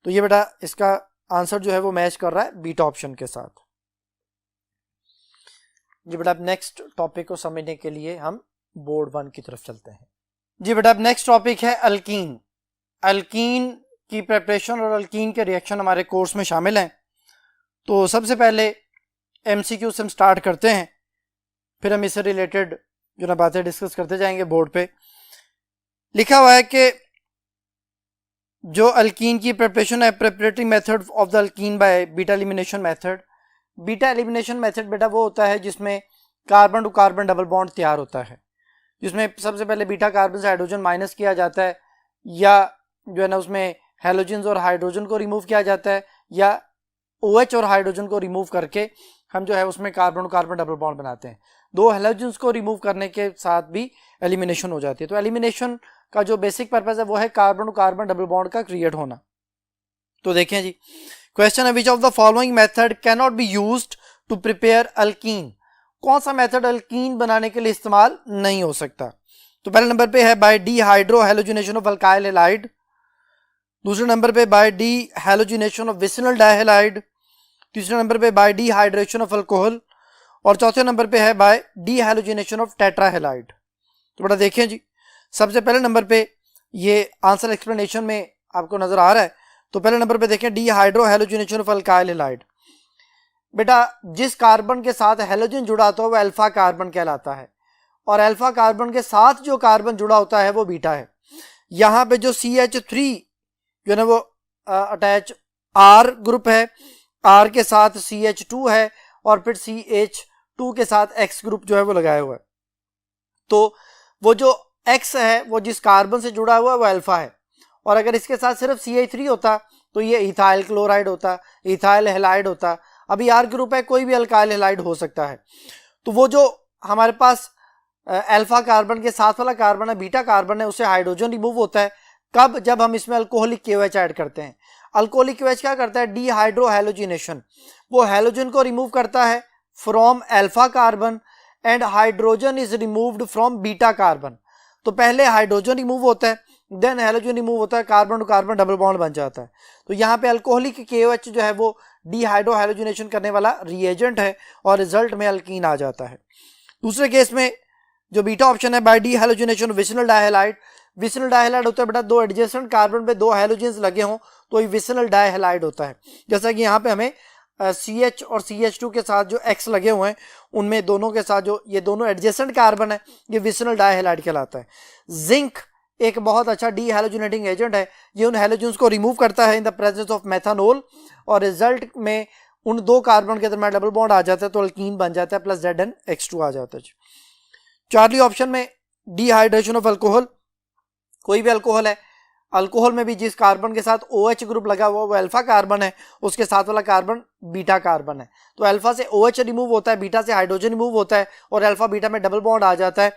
तो ये बेटा इसका आंसर जो है वो मैच कर रहा है बीटा ऑप्शन के साथ। जी बेटा अब नेक्स्ट टॉपिक को समझने के लिए हम बोर्ड 1 की तरफ चलते हैं। जी बेटा अब नेक्स्ट टॉपिक है अल्कीन। अल्कीन की प्रिपरेशन और अल्कीन के रिएक्शन हमारे कोर्स में शामिल हैं। तो सबसे पहले MCQ से हम स्टार्ट करते हैं, फिर हम इससे रिलेटेड जो ना बातें डिस्कस करते जाएंगे। बोर्ड पे लिखा हुआ है कि जो अल्कीन की प्रिपरेशन है, preparatory method of the alkene by beta elimination method. Beta elimination method बेटा वो होता है जिसमें carbon to carbon double bond तैयार होता है, जिसमें सबसे पहले बीटा कार्बन से हाइड्रोजन माइनस किया जाता है, या जो है ना उसमें हेलोजन्स और हाइड्रोजन को रिमूव किया जाता है, या OH और हाइड्रोजन को रिमूव करके हम जो है उसमें carbon to carbon double bond बनाते हैं। 2 हेलोजन्स को रिमूव करने के साथ भी एलिमिनेशन हो जाती है। तो एलिमिनेशन का जो बेसिक पर्पस है वो है carbon to carbon double bond का क्रिएट होना। तो देखें जी, क्वेश्चन है which of the following method can not be used to prepare alkene. कौन सा मेथड अल्कीन बनाने के लिए इस्तेमाल नहीं हो सकता। तो पहले नंबर पे है by dehydrohalogenation of alkyl halide, दूसरे नंबर पे by dehalogenation of vicinal dihalide, तीसरे नंबर पे by dehydration of alcohol, और चौथे नंबर पे है by dehalogenation of tetrahalide. तो बड़ा देखें जी, सबसे पहले नंबर पे ये आंसर एक्सप्लेनेशन में आपको नजर आ रहा है। तो पहले नंबर पे देखें D hydro halogenation of alkyl halide. बेटा जिस कार्बन के साथ हेलोजन जुड़ा होता है वो अल्फा कार्बन कहलाता है, और अल्फा कार्बन के साथ जो कार्बन जुड़ा होता है वो बीटा है। यहाँ पे जो CH3 जो है ना वो अटैच R ग्रुप है, R के साथ CH2 है, और फिर CH2 के साथ X ग्रुप जो है वो लगाया हुआ है। तो वो जो X है वो जिस कार्बन से जुड़ा हुआ है वो अल्फा है, और अगर इसके साथ सिर्फ CH3 होता तो ये इथाइल क्लोराइड होता, इथाइल हैलाइड होता। अभी R ग्रुप है, कोई भी अल्काइल हैलाइड हो सकता है। तो वो जो हमारे पास अल्फा कार्बन के साथ वाला कार्बन है, बीटा कार्बन है, उससे हाइड्रोजन रिमूव होता है। कब? जब हम इसमें अल्कोहलिक KOH ऐड करते हैं। अल्कोहलिक KOH क्या करता है? डी हाइड्रो हेलोजिनेशन, वो हेलोजन को रिमूव करता है from alpha carbon, and hydrogen is removed from beta carbon. तो पहले हाइड्रोजन रिमूव होता है, देन हैलोजन रिमूव होता है, carbon to carbon double bond बन जाता है। तो यहाँ पे अल्कोहलिक KOH जो है वो डीहाइड्रोहाइलोजिनेशन करने वाला रिएजेंट है और रिजल्ट में अल्कीन आ जाता है। दूसरे केस में जो बीटा ऑप्शन है, बाय डीहाइलोजिनेशन विसिनल डाइहैलाइड। विसिनल डाइहैलाइड होता है बेटा दो एडजेसेंट कार्बन पे दो हैलोजेंस लगे हों तो ये विसिनल डाइहैलाइड होता है। जैसा कि यहाँ पे हमें CH और CH2 के साथ जो X लगे हुए हैं उनमें दोनों के साथ जो ये दोनों एडजेसेंट कार्बन है ये विसिनल डाइहैलाइड कहलाता है। जिंक एक बहुत अच्छा डीहाइलोजिनेटिंग एजेंट है, ये उन हैलोजेंस को रिमूव करता है इन द प्रेजेंस ऑफ मेथानोल और रिजल्ट में उन दो कार्बन के दरमियान डबल बॉन्ड आ जाता है तो अल्कीन बन जाता है, प्लस ZnX2 आ जाता है। चार्ली ऑप्शन में डिहाइड्रेशन ऑफ अल्कोहल, कोई भी अल्कोहल है, अल्कोहल में भी जिस कार्बन के साथ OH ग्रुप लगा हुआ वो अल्फा कार्बन है, उसके साथ वाला कार्बन बीटा कार्बन है, तो अल्फा से OH रिमूव होता है, बीटा से हाइड्रोजन रिमूव होता है और अल्फा बीटा में डबल बॉन्ड आ जाता है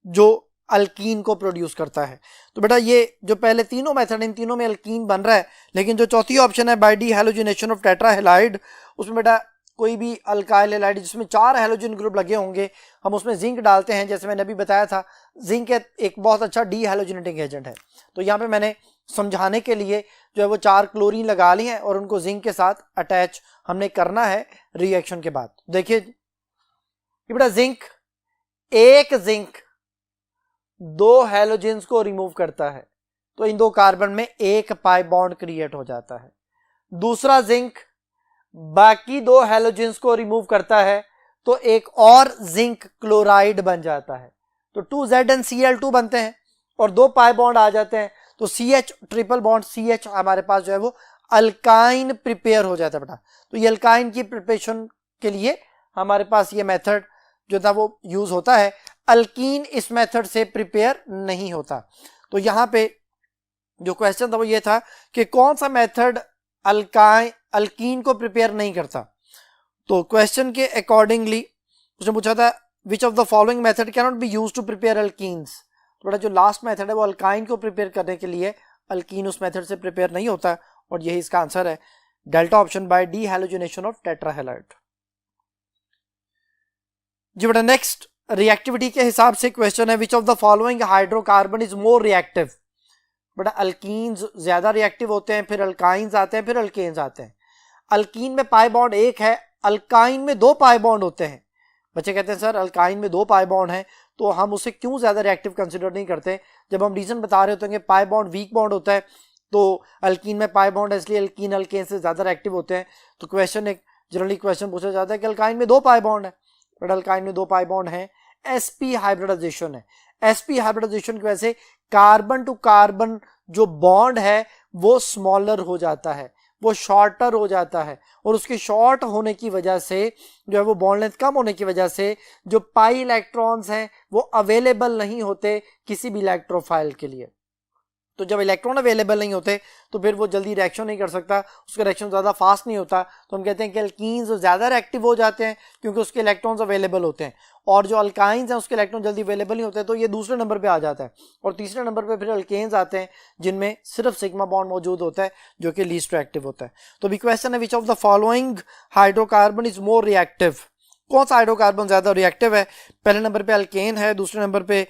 जो अल्कीन को प्रोड्यूस करता है। तो बेटा ये जो पहले तीनों मेथड, इन तीनों में अल्कीन बन रहा है, लेकिन जो चौथी ऑप्शन है बाय डीहाइलोजिनेशन ऑफ टेट्राहैलाइड, उसमें बेटा कोई भी अल्काइल हैलाइड जिसमें 4 हैलोजन ग्रुप लगे होंगे हम उसमें जिंक डालते हैं, जैसे मैंने अभी बताया था जिंक एक बहुत अच्छा डीहाइलोजिनेटिंग एजेंट है। तो यहाँ पे मैंने समझाने के लिए जो है वो 4 क्लोरीन लगा ली हैं और उनको जिंक के साथ अटैच हमने करना है रिएक्शन के बाद। देखिए बेटा एक जिंक 2 हैलोजेंस को रिमूव करता है तो इन दो कार्बन में एक पाई बॉन्ड क्रिएट हो जाता है। दूसरा जिंक बाकी 2 हैलोजेंस को रिमूव करता है तो एक और जिंक क्लोराइड बन जाता है, तो 2ZnCl2 बनते हैं और 2 पाई बॉन्ड आ जाते हैं तो CH ट्रिपल बॉन्ड CH हमारे पास जो है वो अल्काइन प्रिपेयर हो जाता है बेटा। तो ये अल्काइन की प्रिपरेशन के लिए हमारे पास ये मेथड जो था वो यूज होता है, अल्कीन इस मेथड से प्रिपेयर नहीं होता। तो यहाँ पे जो क्वेश्चन था वो ये था कि कौन सा मेथड अल्कीन को प्रिपेयर नहीं करता। तो क्वेश्चन के अकॉर्डिंगली उसने पूछा था which of the following method can not be used to prepare alkenes. थोड़ा जो लास्ट मेथड है वो अल्काइन को प्रिपेयर करने के लिए, अल्कीन उस मेथड से प्रिपेयर नहीं होता और यही इसका आंसर है, डेल्टा ऑप्शन बाय डीहाइलोजिनेशन ऑफ टेट्राहैलाइड। जी बेटा नेक्स्ट रिएक्टिविटी के हिसाब से क्वेश्चन है which of the following hydrocarbon is more reactive. बेटा अल्कीन्स ज्यादा रिएक्टिव होते हैं, फिर अल्काइंस आते हैं, फिर अल्केन्स आते हैं। अल्कीन में पाई बॉन्ड 1 है, अल्काइन में 2 पाई बॉन्ड होते हैं। बच्चे कहते हैं सर अल्काइन में 2 पाई बॉन्ड है तो हम उसे क्यों ज्यादा रिएक्टिव कंसिडर नहीं करते, जब हम रीजन बता रहे होते हैं कि पाई बॉन्ड वीक बॉन्ड होता है तो अल्कीन में पाई बॉन्ड है इसलिए अल्कीन अल्केन से ज्यादा रिएक्टिव होते हैं। तो क्वेश्चन एक जनरली क्वेश्चन पूछा जाता है कि अल्काइन में 2 पाई बॉन्ड है, बट अल्काइन में 2 पाई बॉन्ड है, sp हाइब्रिडाइजेशन है। sp हाइब्रिडाइजेशन की वजह से कार्बन टू कार्बन जो बॉन्ड है वो स्मॉलर हो जाता है, वो शॉर्टर हो जाता है और उसके शॉर्ट होने की वजह से जो है वो बॉन्ड लेंथ कम होने की वजह से जो पाई इलेक्ट्रॉन्स हैं वो अवेलेबल नहीं होते किसी भी इलेक्ट्रोफाइल के लिए। तो जब इलेक्ट्रॉन अवेलेबल नहीं होते तो फिर वो जल्दी रिएक्शन नहीं कर सकता, उसका रिएक्शन ज़्यादा फास्ट नहीं होता। तो हम कहते हैं कि अल्कीन्स ज़्यादा रिएक्टिव हो जाते हैं क्योंकि उसके इलेक्ट्रॉन्स अवेलेबल होते हैं, और जो अल्काइंस हैं उसके इलेक्ट्रॉन जल्दी अवेलेबल नहीं होते, तो ये दूसरे नंबर पे आ जाता है। और तीसरे नंबर पे फिर अल्केन्स आते हैं जिनमें सिर्फ सिग्मा बॉन्ड मौजूद होता है जो कि लीस्ट रिएक्टिव होता है। तो भी क्वेश्चन है which of the following hydrocarbon is more reactive. कौन सा हाइड्रोकार्बन ज़्यादा रिएक्टिव है? पहले नंबर पे अल्केन है, दूसरे नंबर पे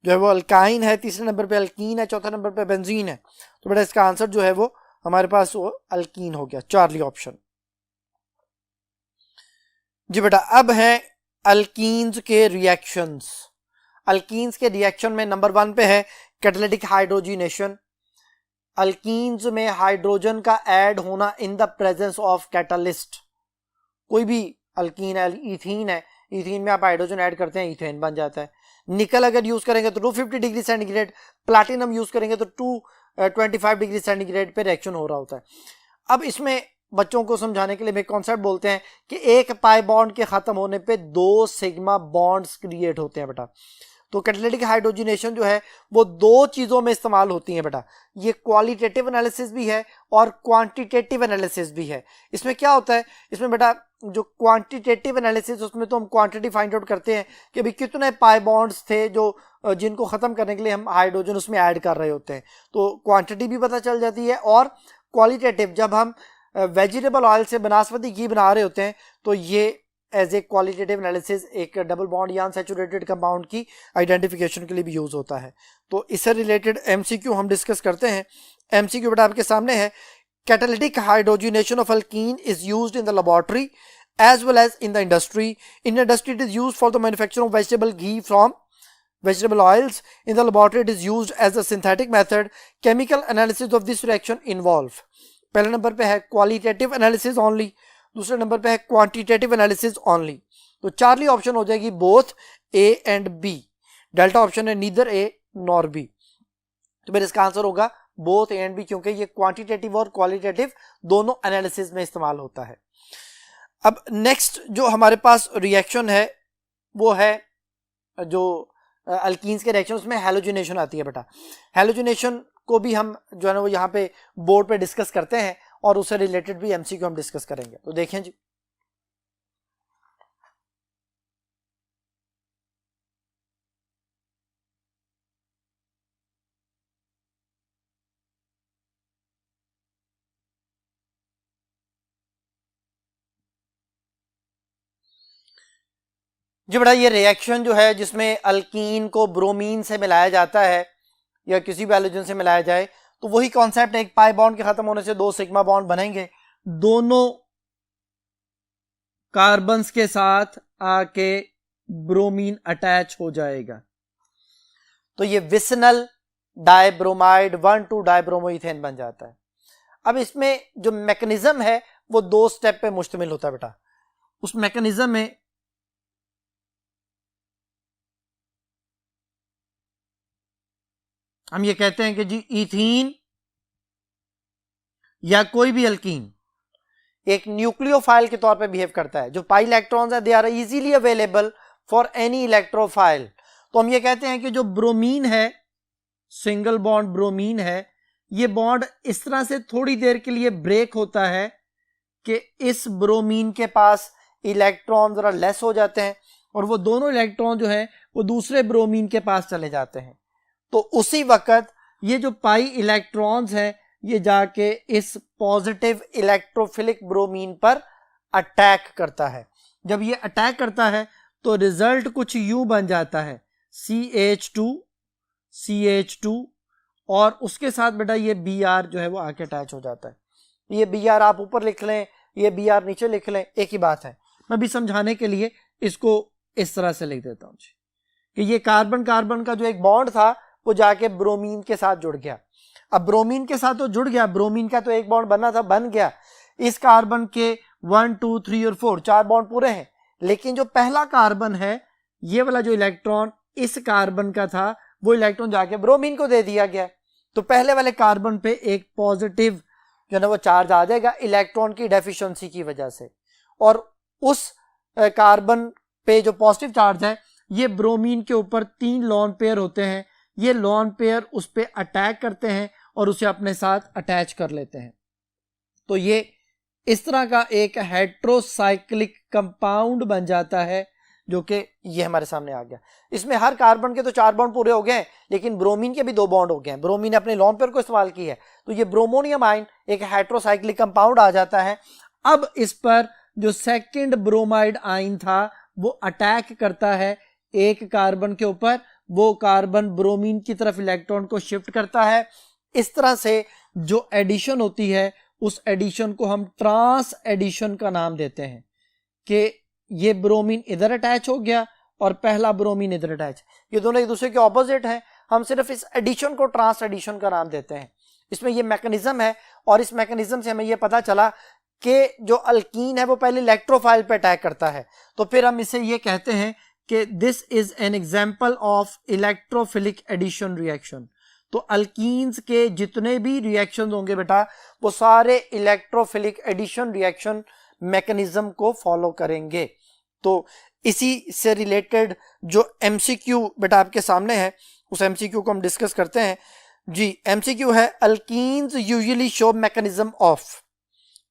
जो है वो अल्काइन है, तीसरे नंबर पे अल्कीन है, चौथे नंबर पे बेंजीन है। तो बेटा इसका आंसर जो है वो हमारे पास वो अल्कीन हो गया, चार्ली ऑप्शन। जी बेटा अब है अल्कीन्स के रिएक्शंस। अल्कीन्स के रिएक्शन में नंबर 1 पे है कैटालिटिक हाइड्रोजिनेशन। अल्कीन्स में हाइड्रोजन का ऐड होना इन द प्रेजेंस ऑफ कैटालिस्ट। कोई भी अल्कीन है, इथीन है, इथीन में आप हाइड्रोजन ऐड करते हैं, इथेन बन जाता है। निकल अगर यूज करेंगे तो 250 डिग्री सेंटीग्रेड, प्लैटिनम यूज करेंगे तो 225 डिग्री सेंटीग्रेड पे रिएक्शन हो रहा होता है। अब इसमें बच्चों को समझाने के लिए मैं कॉन्सेप्ट बोलते हैं कि एक पाई बॉन्ड के खत्म होने पे 2 सिग्मा बॉन्ड्स क्रिएट होते हैं बेटा। तो कैटालिटिक हाइड्रोजिनेशन जो है वो 2 चीजों में इस्तेमाल होती है बेटा, ये क्वालिटेटिव एनालिसिस भी है और क्वांटिटेटिव एनालिसिस भी है। इसमें क्या होता है, इसमें बेटा जो क्वांटिटेटिव एनालिसिस उसमें तो हम क्वांटिटी फाइंड आउट करते हैं कि भाई कितने पाई बॉन्ड्स थे जो जिनको खत्म करने के लिए हम हाइड्रोजन उसमें ऐड कर रहे होते हैं, तो क्वांटिटी भी पता चल जाती है। और क्वालिटेटिव जब हम वेजिटेबल ऑयल से बनास्पति घी बना रहे होते हैं तो ये एज ए क्वालिटेटिव एनालिसिस एक डबल बॉन्ड या अनसैचुरेटेड कंपाउंड की आइडेंटिफिकेशन के लिए भी यूज होता है। तो इससे रिलेटेड एमसीक्यू हम डिस्कस करते हैं। एमसीक्यू बेटा आपके सामने है, catalytic hydrogenation of alkene is used in the laboratory as well as in the industry. In industry it is used for the manufacture of vegetable ghee from vegetable oils. In the laboratory it is used as a synthetic method. Chemical analysis of this reaction involve, पहले number पे है qualitative analysis only, दूसरे number पे है quantitative analysis only। तो Charlie option हो जाएगी both A and B, delta option है neither A nor B। तो मेरे इसका आंसर होगा both A and B, क्योंकि ये क्वांटिटेटिव और क्वालिटेटिव दोनों एनालिसिस में इस्तेमाल होता है। अब नेक्स्ट जो हमारे पास रिएक्शन है वो है जो अल्कीन्स के रिएक्शन, उसमें हैलोजिनेशन आती है बेटा। हैलोजिनेशन को भी हम जो है ना वो यहाँ पे बोर्ड पे डिस्कस करते हैं और उससे रिलेटेड भी एमसीक्यू हम डिस्कस करेंगे। तो देखें जी, जी बेटा ये रिएक्शन जो है जिसमें अल्कीन को ब्रोमीन से मिलाया जाता है या किसी भी हैलोजन से मिलाया जाए, तो वही कॉन्सेप्ट है, एक पाई बॉन्ड के खत्म होने से दो सिग्मा बॉन्ड बनेंगे, दोनों कार्बन्स के साथ आके ब्रोमीन अटैच हो जाएगा, तो ये विसनल डाइब्रोमाइड 1,2 डाइब्रोमोइथेन बन जाता है। अब इसमें जो मैकेनिज्म है वो दो स्टेप पे मुश्तमिल होता है बेटा। उस मैकेनिज्म में हम ये कहते हैं कि जी इथीन या कोई भी अल्कीन एक न्यूक्लियोफाइल के तौर पे बिहेव करता है। जो पाई इलेक्ट्रॉन्स है they are easily available for any electrophile. तो हम ये कहते हैं कि जो ब्रोमीन है, सिंगल बॉन्ड ब्रोमीन है, ये बॉन्ड इस तरह से थोड़ी देर के लिए ब्रेक होता है कि इस ब्रोमीन के पास इलेक्ट्रॉन जरा लेस हो जाते हैं और वो दोनों इलेक्ट्रॉन जो है वो दूसरे ब्रोमीन के पास चले जाते हैं। तो उसी वक्त ये जो पाई इलेक्ट्रॉन्स हैं ये जाके इस पॉजिटिव इलेक्ट्रोफिलिक ब्रोमीन पर अटैक करता है। जब ये अटैक करता है तो रिजल्ट कुछ यूं बन जाता है, CH2 और उसके साथ बेटा ये Br जो है वो आके अटैच हो जाता है। ये Br आप ऊपर लिख लें, ये Br नीचे लिख लें, एक ही बात है। मैं भी समझाने के लिए इसको इस तरह से लिख देता हूं जी कि ये कार्बन कार्बन का जो एक बॉन्ड था वो जाके ब्रोमीन के साथ जुड़ गया। अब ब्रोमीन के साथ तो जुड़ गया, ब्रोमीन का तो एक बॉन्ड बना था, बन गया। इस कार्बन के 1, 2, 3 और 4 4 बॉन्ड पूरे हैं, लेकिन जो पहला कार्बन है ये वाला जो इलेक्ट्रॉन इस कार्बन का था वो इलेक्ट्रॉन जाके ब्रोमीन को दे दिया गया। तो पहले वाले कार्बन पे एक पॉजिटिव जो है ना वो चार्ज आ जाएगा इलेक्ट्रॉन की डेफिशिएंसी की वजह से, और उस कार्बन पे जो पॉजिटिव चार्ज है ये ब्रोमीन के ऊपर 3 लोन पेयर होते हैं। ये लोन पेयर उस पे अटैक करते हैं और उसे अपने साथ अटैच कर लेते हैं। तो ये इस तरह का एक हेट्रोसाइक्लिक कंपाउंड बन जाता है जो कि ये हमारे सामने आ गया। इसमें हर कार्बन के तो 4 बॉन्ड पूरे हो गए हैं, लेकिन ब्रोमीन के भी 2 बॉन्ड हो गए हैं। ब्रोमीन ने अपने लोन पेयर को इस्तेमाल किया है, तो ये ब्रोमोनियम आयन एक हेट्रोसाइक्लिक कंपाउंड आ जाता है। अब इस पर जो सेकंड ब्रोमाइड आयन था वो अटैक करता है एक कार्बन के ऊपर, वो कार्बन ब्रोमीन की तरफ इलेक्ट्रॉन को शिफ्ट करता है। इस तरह से जो एडिशन होती है उस एडिशन को हम ट्रांस एडिशन का नाम देते हैं कि ये ब्रोमीन इधर अटैच हो गया और पहला ब्रोमीन इधर अटैच। ये दोनों एक दूसरे के ऑपोजिट हैं, हम सिर्फ इस एडिशन को ट्रांस एडिशन का नाम देते हैं। इसमें ये मैकेनिज्म है और इस मैकेनिज्म से हमें ये पता चला कि जो अल्कीन है वो पहले इलेक्ट्रोफाइल पे अटैक करता है, तो फिर हम इसे ये कहते हैं कि this is an example of electrophilic addition reaction. तो अल्कीन्स के जितने भी रिएक्शन होंगे बेटा वो सारे इलेक्ट्रोफिलिक एडिशन रिएक्शन मैकेनिज्म को फॉलो करेंगे। तो इसी से रिलेटेड जो एमसीक्यू बेटा आपके सामने है उस एमसीक्यू को हम डिस्कस करते हैं जी। एमसीक्यू है alkenes usually show mechanism of,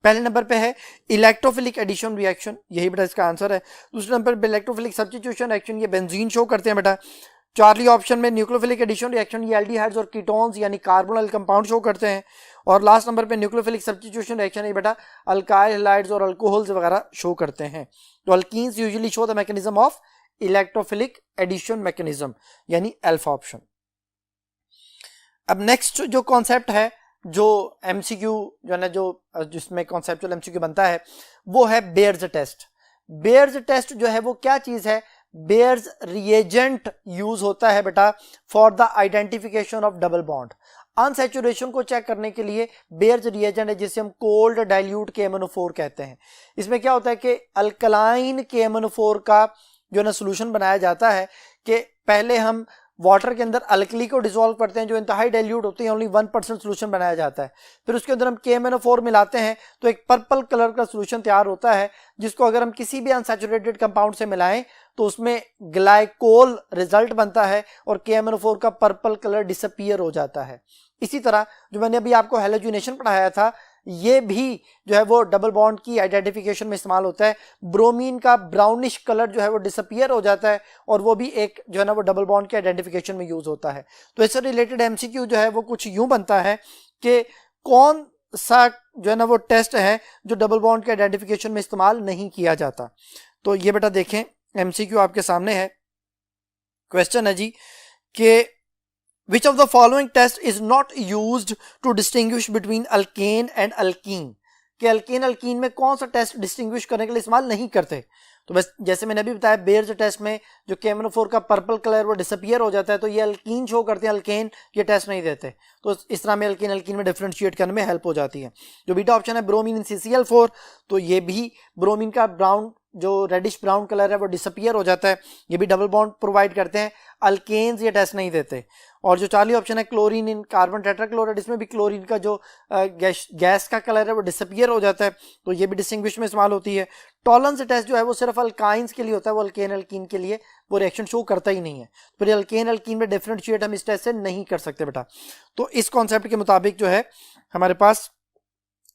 पहले नंबर पे है इलेक्ट्रोफिलिक एडिशन रिएक्शन, यही बेटा इसका आंसर है। दूसरे नंबर पे इलेक्ट्रोफिलिक सब्स्टिट्यूशन रिएक्शन, ये बेंजीन शो करते हैं बेटा। चार्ली ऑप्शन में न्यूक्लियोफिलिक एडिशन रिएक्शन, ये एल्डिहाइड्स और कीटोन्स यानी कार्बोनल कंपाउंड शो करते हैं। और लास्ट नंबर पे न्यूक्लियोफिलिक सब्स्टिट्यूशन रिएक्शन है बेटा, अल्काइल हैलाइड्स और अल्कोहल्स वगैरह शो करते हैं। तो alkenes usually show the mechanism of electrophilic addition mechanism, यानी अल्फा ऑप्शन। अब नेक्स्ट जो कॉन्सेप्ट है, जो एमसीक्यू जो है ना, जो जिसमें कॉन्सेप्चुअल एमसीक्यू बनता है, वो है बेयर्स टेस्ट। बेयर्स टेस्ट जो है वो क्या चीज है? बेयर्स रिएजेंट यूज होता है बेटा for the identification of double bond. Unsaturation को चेक करने के लिए बेयर्स रिएजेंट है, जिसे हम कोल्ड डाइल्यूट KMnO4 कहते हैं। इसमें क्या होता है कि अल्कलाइन KMnO4 का जो है ना सोल्यूशन बनाया जाता है कि पहले हम वाटर के अंदर अल्कली को डिसॉल्व करते हैं, जो इंतहाई डाइल्यूट होती है, ओनली 1% सोल्यूशन बनाया जाता है। फिर उसके अंदर हम KMnO4 मिलाते हैं तो एक पर्पल कलर का सोल्यूशन तैयार होता है, जिसको अगर हम किसी भी अनसैचुरेटेड कंपाउंड से मिलाएं तो उसमें ग्लाइकोल रिजल्ट बनता है और KMnO4 का पर्पल कलर डिसअपीयर हो जाता है। इसी तरह जो मैंने अभी आपको हैलोजिनेशन पढ़ाया था, ये भी जो है वो डबल बॉन्ड की आइडेंटिफिकेशन में इस्तेमाल होता है। ब्रोमीन का ब्राउनिश कलर जो है वो डिसअपीयर हो जाता है और वो भी एक जो है ना वो डबल बॉन्ड के आइडेंटिफिकेशन में यूज होता है। तो इससे रिलेटेड एमसीक्यू जो है वो कुछ यूं बनता है कि कौन सा जो है ना वो टेस्ट है जो डबल बॉन्ड के आइडेंटिफिकेशन में इस्तेमाल नहीं किया जाता। तो ये बेटा देखें, एमसीक्यू आपके सामने है। क्वेश्चन है जी कि Which of the following test is not used to distinguish between alkane and alkene? कि अल्केन अल्कीन में कौन सा टेस्ट डिस्टिंग्विश करने के लिए इस्तेमाल नहीं करते? तो बस जैसे मैंने अभी बताया, बेयर्स टेस्ट में जो KMnO4 का पर्पल कलर वो डिसअपीयर हो जाता है, तो ये अल्कीन शो करते हैं, अल्केन ये टेस्ट नहीं देते। तो इस तरह में अल्केन अल्कीन में डिफरेंशिएट करने में हेल्प हो जाती है। जो बीटा ऑप्शन है ब्रोमीन इन CCl4, तो ये भी ब्रोमीन का ब्राउन जो रेडिश ब्राउन कलर है वो डिसअपीयर हो जाता है, ये भी डबल बॉन्ड प्रोवाइड करते हैं। अल्केन्स ये टेस्ट नहीं देते। और जो 40 ऑप्शन है क्लोरीन इन कार्बन टेट्राक्लोराइड, इसमें भी क्लोरीन का जो गैस का कलर है वो डिसअपीयर हो जाता है, तो ये भी डिस्टिंग्विश में इस्तेमाल होती है। टॉलरेंस टेस्ट जो है वो सिर्फ अल्काइंस के लिए होता है, वो अल्केन अल्कीन के लिए वो रिएक्शन शो करता ही नहीं है। फिर अल्केन अल्कीन में डिफरेंशिएट हम इस टेस्ट से नहीं कर सकते बेटा। तो इस कॉन्सेप्ट के मुताबिक जो है हमारे पास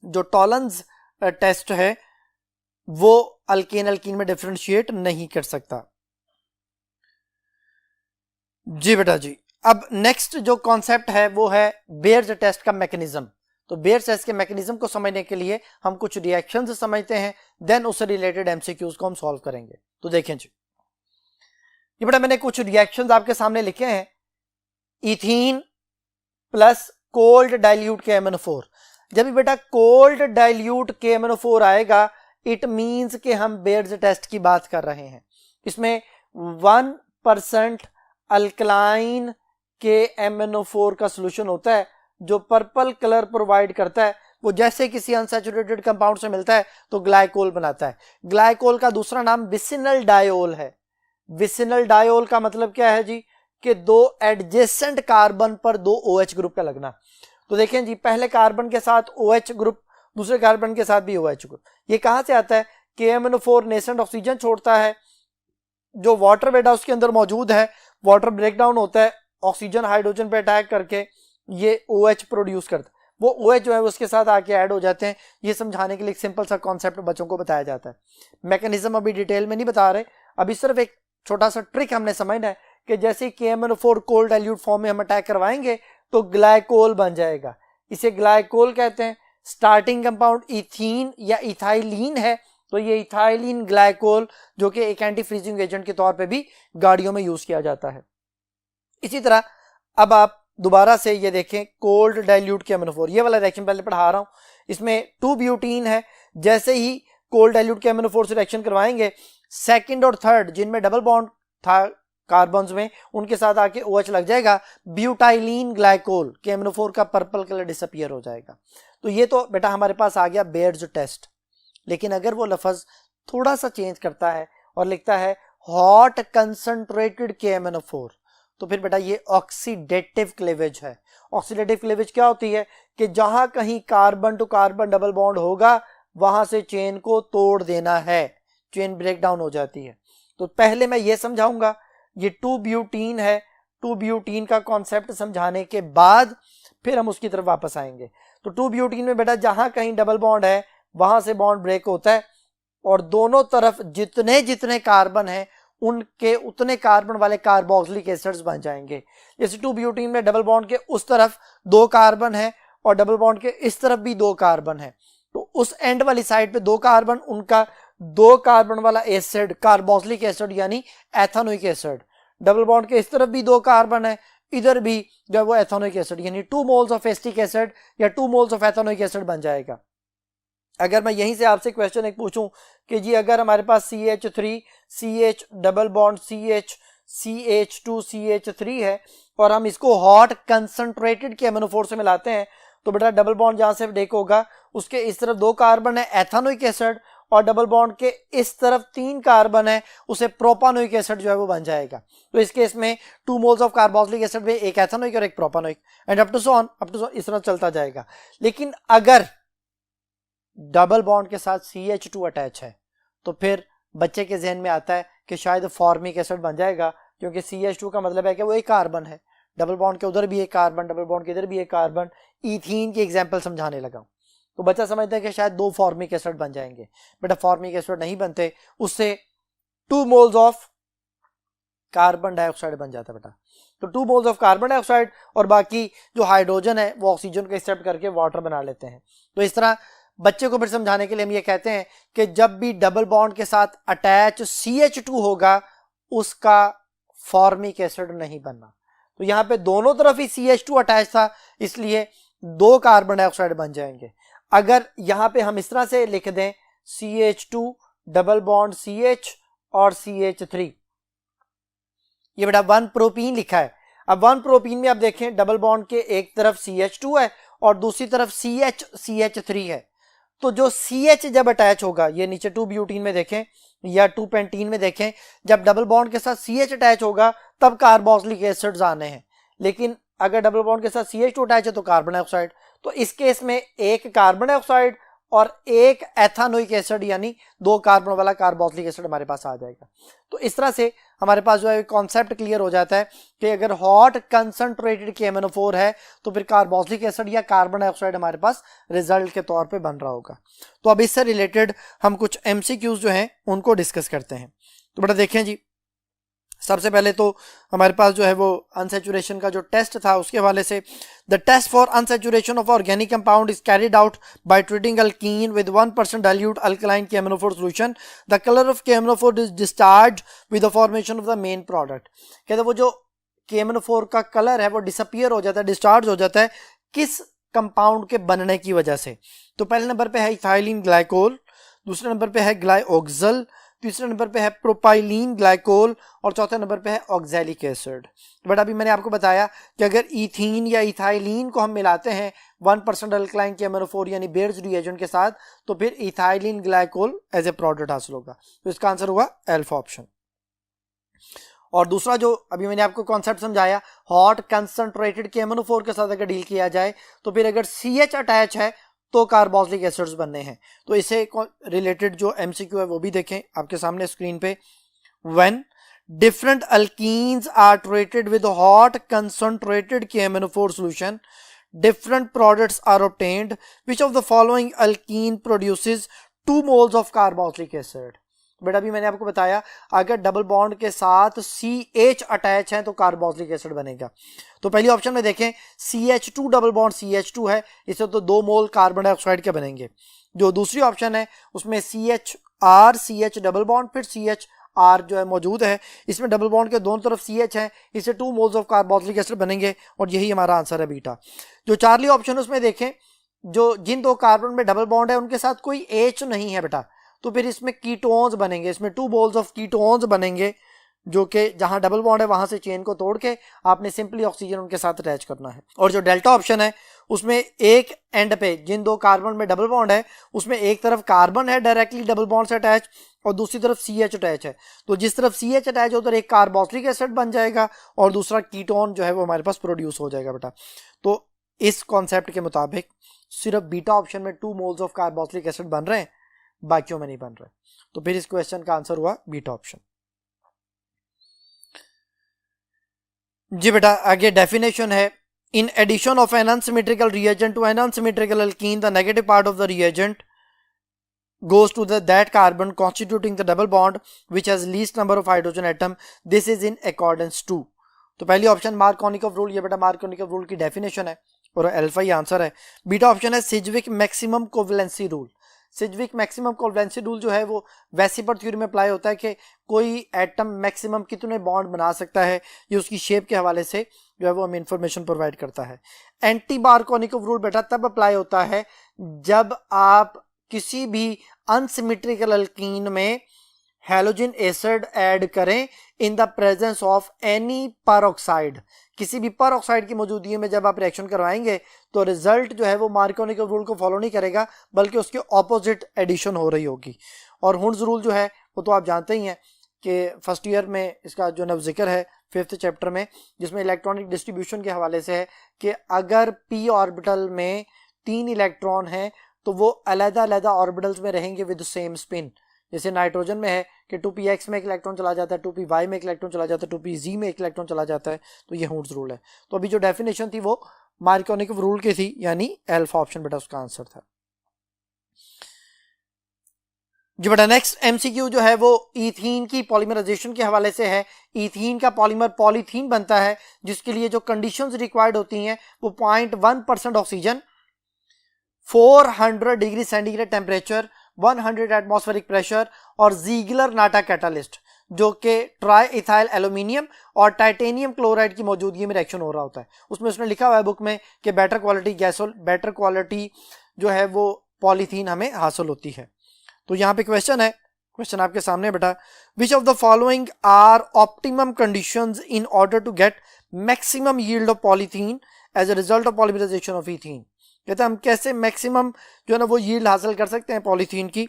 जो टॉलरेंस टेस्ट है वो अल्केन अल्कीन में डिफरेंशिएट नहीं कर सकता। जी बेटा जी। अब नेक्स्ट जो कॉन्सेप्ट है वो है बेयर्स टेस्ट का मैकेनिज्म। तो बेयर्स टेस्ट के मैकेनिज्म को समझने के लिए हम कुछ रिएक्शंस समझते हैं, देन उससे रिलेटेड एमसीक्यूज को हम सॉल्व करेंगे। तो देखें जी, ये बेटा मैंने कुछ रिएक्शंस आपके सामने लिखे हैं। Ethene plus cold dilute KMnO4। जब भी बेटा कोल्ड डाइल्यूट KMnO4 आएगा, इट मींस कि हम बेयर्स टेस्ट की बात कर रहे हैं। इसमें 1% अल्कलाइन KMnO4 का सोल्यूशन होता है जो पर्पल कलर प्रोवाइड करता है। वो जैसे किसी अनसैचुरेटेड कंपाउंड से मिलता है तो ग्लाइकोल बनाता है। ग्लाइकोल का दूसरा नाम विसिनल डायोल है। विसिनल डायोल का मतलब क्या है जी? कि दो एडजेसेंट कार्बन पर दो OH ग्रुप का लगना। तो देखें जी, पहले कार्बन के साथ OH ग्रुप, दूसरे कार्बन के साथ भी OH ग्रुप। ये कहां से आता है? KMnO4 नेसेंट ऑक्सीजन छोड़ता है, जो वाटर बेटा उसके अंदर मौजूद है, वाटर ब्रेकडाउन होता है, ऑक्सीजन हाइड्रोजन पे अटैक करके ये OH प्रोड्यूस करता है। वो OH जो है उसके साथ आके ऐड हो जाते हैं। ये समझाने के लिए एक सिंपल सा कॉन्सेप्ट बच्चों को बताया जाता है। मैकेनिज्म अभी डिटेल में नहीं बता रहे, अभी सिर्फ एक छोटा सा ट्रिक हमने समझना है कि जैसे KMnO4 कोल्ड डाइल्यूट फॉर्म में हम अटैक करवाएंगे तो ग्लाइकोल बन जाएगा। इसे ग्लाइकोल कहते हैं। स्टार्टिंग कंपाउंड इथीन या इथाइलिन है, तो ये इथाइलिन ग्लाइकोल जो कि एक एंटी फ्रीजिंग एजेंट के तौर पे भी गाड़ियों में यूज किया जाता है। इसी तरह अब आप दोबारा से ये देखें, कोल्ड डाइल्यूट KMnO4, ये वाला रिएक्शन पहले पढ़ा रहा हूं। इसमें 2 ब्यूटीन है। जैसे ही कोल्ड डाइल्यूट KMnO4 से रिएक्शन करवाएंगे, सेकंड और थर्ड जिनमें डबल बॉन्ड था कार्बन्स में, उनके साथ आके OH लग जाएगा, ब्यूटाइलिन ग्लाइकोल, KMnO4 का पर्पल कलर डिसअपीयर हो जाएगा। तो ये तो बेटा हमारे पास आ गया बेयर्स टेस्ट। लेकिन अगर वो लफ्ज थोड़ा सा चेंज करता है और लिखता है हॉट कंसंट्रेटेड KMnO4, तो फिर बेटा ये ऑक्सीडेटिव क्लीवेज है। ऑक्सीडेटिव क्लीवेज क्या होती है? कि जहां कहीं carbon to carbon double bond होगा वहां से चेन को तोड़ देना है, चेन ब्रेकडाउन हो जाती है। तो पहले मैं ये समझाऊंगा, ये 2 ब्यूटीन है। 2 ब्यूटीन का कॉन्सेप्ट समझाने के बाद फिर हम उसकी तरफ वापस आएंगे। तो 2 ब्यूटीन में बेटा जहां कहीं डबल बॉन्ड है वहां से बॉन्ड ब्रेक होता है और दोनों तरफ जितने जितने कार्बन हैं उनके उतने कार्बन वाले कार्बोक्सिलिक एसिड्स बन जाएंगे। जैसे 2 ब्यूटीन में डबल बॉन्ड के उस तरफ 2 कार्बन है और डबल बॉन्ड के इस तरफ भी 2 कार्बन है, तो उस एंड वाली साइड पे 2 कार्बन, उनका 2 कार्बन वाला एसिड कार्बोक्सिलिक एसिड यानी एथेनोइक एसिड। डबल बॉन्ड के इस तरफ भी 2 कार्बन है, इधर भी जो है वो एथेनोइक एसिड यानी 2 मोल्स ऑफ एसिटिक एसिड या 2 मोल्स ऑफ एथेनोइक एसिड बन जाएगा। अगर मैं यहीं से आपसे क्वेश्चन एक पूछूं कि जी अगर हमारे पास CH3 CH double bond CH CH2 CH3 है और हम इसको हॉट कंसंट्रेटेड केमिनोफोर से मिलाते हैं, तो बेटा डबल बॉन्ड जहां से ब्रेक होगा उसके इस तरफ 2 कार्बन है एथेनोइक एसिड, और डबल बॉन्ड के इस तरफ 3 कार्बन है, उसे प्रोपानोइक एसिड जो है वो बन जाएगा। तो इस केस में 2 मोल्स ऑफ कार्बोक्सिलिक एसिड में एक एथेनोइक और एक propanoic, and up to so on इस तरह चलता जाएगा। लेकिन अगर डबल बॉन्ड के साथ CH2 अटैच है तो फिर बच्चे के जहन में आता है कि शायद फॉर्मिक एसिड बन जाएगा, क्योंकि CH2 का मतलब है कि वो एक कार्बन है, डबल बॉन्ड के उधर भी एक कार्बन, डबल बॉन्ड के इधर भी एक कार्बन। इथीन की एग्जांपल समझाने लगा तो बच्चा समझता है कि शायद 2 फॉर्मिक एसिड बन जाएंगे। बेटा फॉर्मिक एसिड नहीं बनते, उससे 2 मोल्स ऑफ कार्बन डाइऑक्साइड बन जाता है बेटा। तो 2 मोल्स ऑफ कार्बन डाइऑक्साइड और बाकी जो हाइड्रोजन है वो ऑक्सीजन को एक्सेप्ट करके वाटर बना लेते हैं। तो इस तरह बच्चे को फिर समझाने के लिए हम ये कहते हैं कि जब भी डबल बॉन्ड के साथ अटैच CH2 होगा उसका फॉर्मिक एसिड नहीं बनना। तो यहां पे दोनों तरफ ही CH2 अटैच था, इसलिए 2 कार्बन डाइऑक्साइड बन जाएंगे। अगर यहां पे हम इस तरह से लिख दें CH2 डबल बॉन्ड CH और CH3, ये बेटा 1 प्रोपीन लिखा है। अब 1 प्रोपीन में आप देखें डबल बॉन्ड के एक तरफ CH2 है और दूसरी तरफ CH3 है, तो जो CH जब अटैच होगा, ये नीचे 2 ब्यूटीन में देखें या 2 पेंटीन में देखें, जब डबल बॉन्ड के साथ CH अटैच होगा तब कार्बोक्सिलिक एसिड्स आने हैं। लेकिन अगर डबल बॉन्ड के साथ CH2 अटैच है तो कार्बन डाइऑक्साइड। तो इस केस में एक कार्बन डाइऑक्साइड और एक एथेनोइक एसिड यानी 2 कार्बन वाला कार्बोक्सिलिक एसिड हमारे पास आ जाएगा। तो इस तरह से हमारे पास जो है कॉन्सेप्ट क्लियर हो जाता है कि अगर हॉट कंसंट्रेटेड KMnO4 है तो फिर कार्बोक्सिलिक एसिड या कार्बन डाइऑक्साइड हमारे पास रिजल्ट के तौर पे बन रहा होगा। तो अब इससे रिलेटेड हम कुछ MCQs जो हैं उनको डिस्कस करते हैं। तो बेटा देखें जी, सबसे पहले तो हमारे पास जो है वो अनसैचुरेशन का जो टेस्ट था उसके हवाले से, the test for unsaturation of organic compound is carried out by treating alkene with 1% dilute alkaline KMnO4 solution. The colour of KMnO4 is discharge with the formation of the main product. कहते हैं वो जो KMnO4 का colour है वो disappear हो जाता है, डिस्चार्ज हो जाता है, किस कंपाउंड के बनने की वजह से। तो पहले नंबर पे है इथाइलिन ग्लाइकोल, दूसरे नंबर पे है ग्लाइओक्सल, तीसरे नंबर पे है प्रोपाइलीन ग्लाइकोल और चौथे नंबर पे है ऑक्सैलिक एसिड। बट अभी मैंने आपको बताया कि अगर इथीन या इथाइलिन को हम मिलाते हैं 1% अल्कलाइन KMnO4 यानी बेयर्स रिएजेंट के साथ, तो फिर ethylene glycol as a product हासिल होगा। तो इसका आंसर हुआ अल्फा ऑप्शन। और दूसरा जो अभी मैंने आपको कॉन्सेप्ट समझाया, हॉट कंसंट्रेटेड KMnO4 के साथ अगर डील किया जाए तो फिर अगर CH अटैच है तो कार्बोक्सिलिक एसिड्स बनने हैं। तो इसे रिलेटेड जो MCQ है वो भी देखें आपके सामने स्क्रीन पे। When different alkenes are treated with hot concentrated KMnO4 solution, different products are obtained, which of the following alkene produces 2 moles of carboxylic acid. बेटा अभी मैंने आपको बताया अगर डबल बॉन्ड के साथ CH अटैच है तो कार्बोक्सिलिक एसिड बनेगा। तो पहली ऑप्शन में देखें CH2 डबल बॉन्ड CH2 है, इससे तो 2 मोल कार्बन डाइऑक्साइड के बनेंगे। जो दूसरी ऑप्शन है उसमें CHR CH डबल बॉन्ड फिर CHR जो है मौजूद है, इसमें डबल बॉन्ड के दोनों तरफ CH है, इससे 2 मोल्स ऑफ कार्बोक्सिलिक एसिड बनेंगे और यही हमारा आंसर है बीटा। जो चारली ऑप्शन उसमें देखें जो जिन 2 कार्बन में डबल बॉन्ड है उनके साथ कोई H नहीं है बेटा, तो फिर इसमें कीटोन्स बनेंगे, इसमें 2 मोल्स ऑफ कीटोन्स बनेंगे, जो कि जहां डबल बॉन्ड है वहां से चेन को तोड़ के आपने सिंपली ऑक्सीजन उनके साथ अटैच करना है। और जो डेल्टा ऑप्शन है उसमें एक एंड पे जिन 2 कार्बन में डबल बॉन्ड है उसमें एक तरफ कार्बन है डायरेक्टली डबल बॉन्ड से अटैच और दूसरी तरफ CH अटैच है, तो जिस तरफ CH अटैच है उधर एक कार्बोक्सिलिक एसिड बन जाएगा और दूसरा कीटोन जो है वो हमारे पास प्रोड्यूस हो जाएगा बेटा। तो इस कॉन्सेप्ट के मुताबिक सिर्फ बीटा ऑप्शन में 2 मोल्स ऑफ कार्बोक्सिलिक एसिड बन रहे हैं, बाकियों में नहीं बन रहे। तो फिर इस क्वेश्चन का आंसर हुआ बीटा ऑप्शन। जी बेटा आगे डेफिनेशन है, in addition of an unsymmetrical reagent to an unsymmetrical alkene the negative part of the reagent goes to that carbon constituting the double bond which has least number of hydrogen atom. This is in accordance to। तो पहली option Markovnikov rule, ये बेटा Markovnikov rule की definition है। और alpha ही answer है। Beta option है Sidgwick maximum covalency rule. Sidgwick maximum covalency rule जो है वो वेसिपर थ्योरी में अप्लाई होता है कि कोई एटम मैक्सिमम कितने बॉन्ड बना सकता है, ये उसकी शेप के हवाले से जो है वो हमें इंफॉर्मेशन प्रोवाइड करता है। एंटी बारकोनिकोव रूल बेटा तब अप्लाई होता है जब आप किसी भी अनसिमेट्रिकल अल्कीन में हैलोजन एसिड ऐड करें इन the presence of any peroxide. किसी भी परऑक्साइड की मौजूदगी में जब आप रिएक्शन करवाएंगे तो रिजल्ट जो है वो मार्कोनिकोव रूल को फॉलो नहीं करेगा, बल्कि उसके ऑपोजिट एडिशन हो रही होगी। और हुंड्स रूल जो है वो तो आप जानते ही हैं कि फर्स्ट ईयर में इसका जो है जिक्र है 5th चैप्टर में, जिसमें इलेक्ट्रॉनिक डिस्ट्रीब्यूशन के हवाले से है कि अगर p ऑर्बिटल में 3 इलेक्ट्रॉन हैं तो वो अलग-अलग ऑर्बिटल्स में रहेंगे विद सेम स्पिन। जैसे नाइट्रोजन में है कि 2px में एक इलेक्ट्रॉन चला जाता है, 2py में एक इलेक्ट्रॉन चला जाता है, 2pz में एक इलेक्ट्रॉन चला जाता है, तो ये हुंड्स रूल है। तो अभी जो डेफिनेशन थी वो मार्कोनिकोव रूल की थी, यानी अल्फा ऑप्शन बेटा उसका आंसर था जी बेटा। नेक्स्ट एमसीक्यू जो है वो ईथीन की पॉलीमराइजेशन के हवाले से है। ईथीन का पॉलीमर पॉलीथीन बनता है, जिसके लिए जो कंडीशंस रिक्वायर्ड होती हैं वो 0.1% oxygen, 400 degree centigrade temperature, 100 atmospheric pressure और जीगलर नाटा कैटालिस्ट जो कि ट्राई इथाइल एल्यूमिनियम और टाइटेनियम क्लोराइड की मौजूदगी में रिएक्शन हो रहा होता है। उसमें उसने लिखा हुआ है बुक में कि बेटर क्वालिटी जो है वो पॉलीथीन हमें हासिल होती है। तो यहाँ पे क्वेश्चन है, क्वेश्चन आपके सामने बेटा, which of the following are optimum conditions in order to get maximum yield of polythene as a result of polymerization of ethene. कहते हैं हम कैसे मैक्सिमम जो है ना वो यील्ड हासिल कर सकते हैं पॉलीथीन की।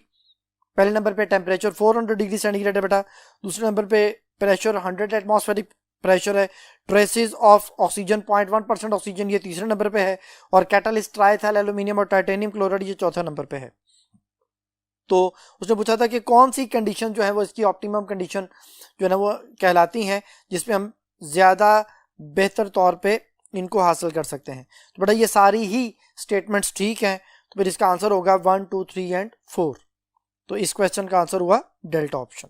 पहले नंबर पे टेम्परेचर 400 डिग्री सेंटीग्रेड है बेटा, दूसरे नंबर पे प्रेशर 100 एटमॉस्फेरिक प्रेशर है, ट्रेसेस ऑफ ऑक्सीजन 0.1% ऑक्सीजन ये तीसरे नंबर पे है, और कैटालिस्ट ट्राइथाइल एल्यूमिनियम और टाइटेनियम क्लोराइड ये चौथे नंबर पे है। तो उसने पूछा था कि कौन सी कंडीशन जो है वो इसकी ऑप्टिमम कंडीशन जो है ना वो कहलाती हैं जिसमें हम ज्यादा बेहतर तौर पे इनको हासिल कर सकते हैं। तो बेटा ये सारी ही स्टेटमेंट्स ठीक हैं, तो फिर इसका आंसर होगा 1, 2, 3 एंड 4। तो इस क्वेश्चन का आंसर हुआ डेल्टा ऑप्शन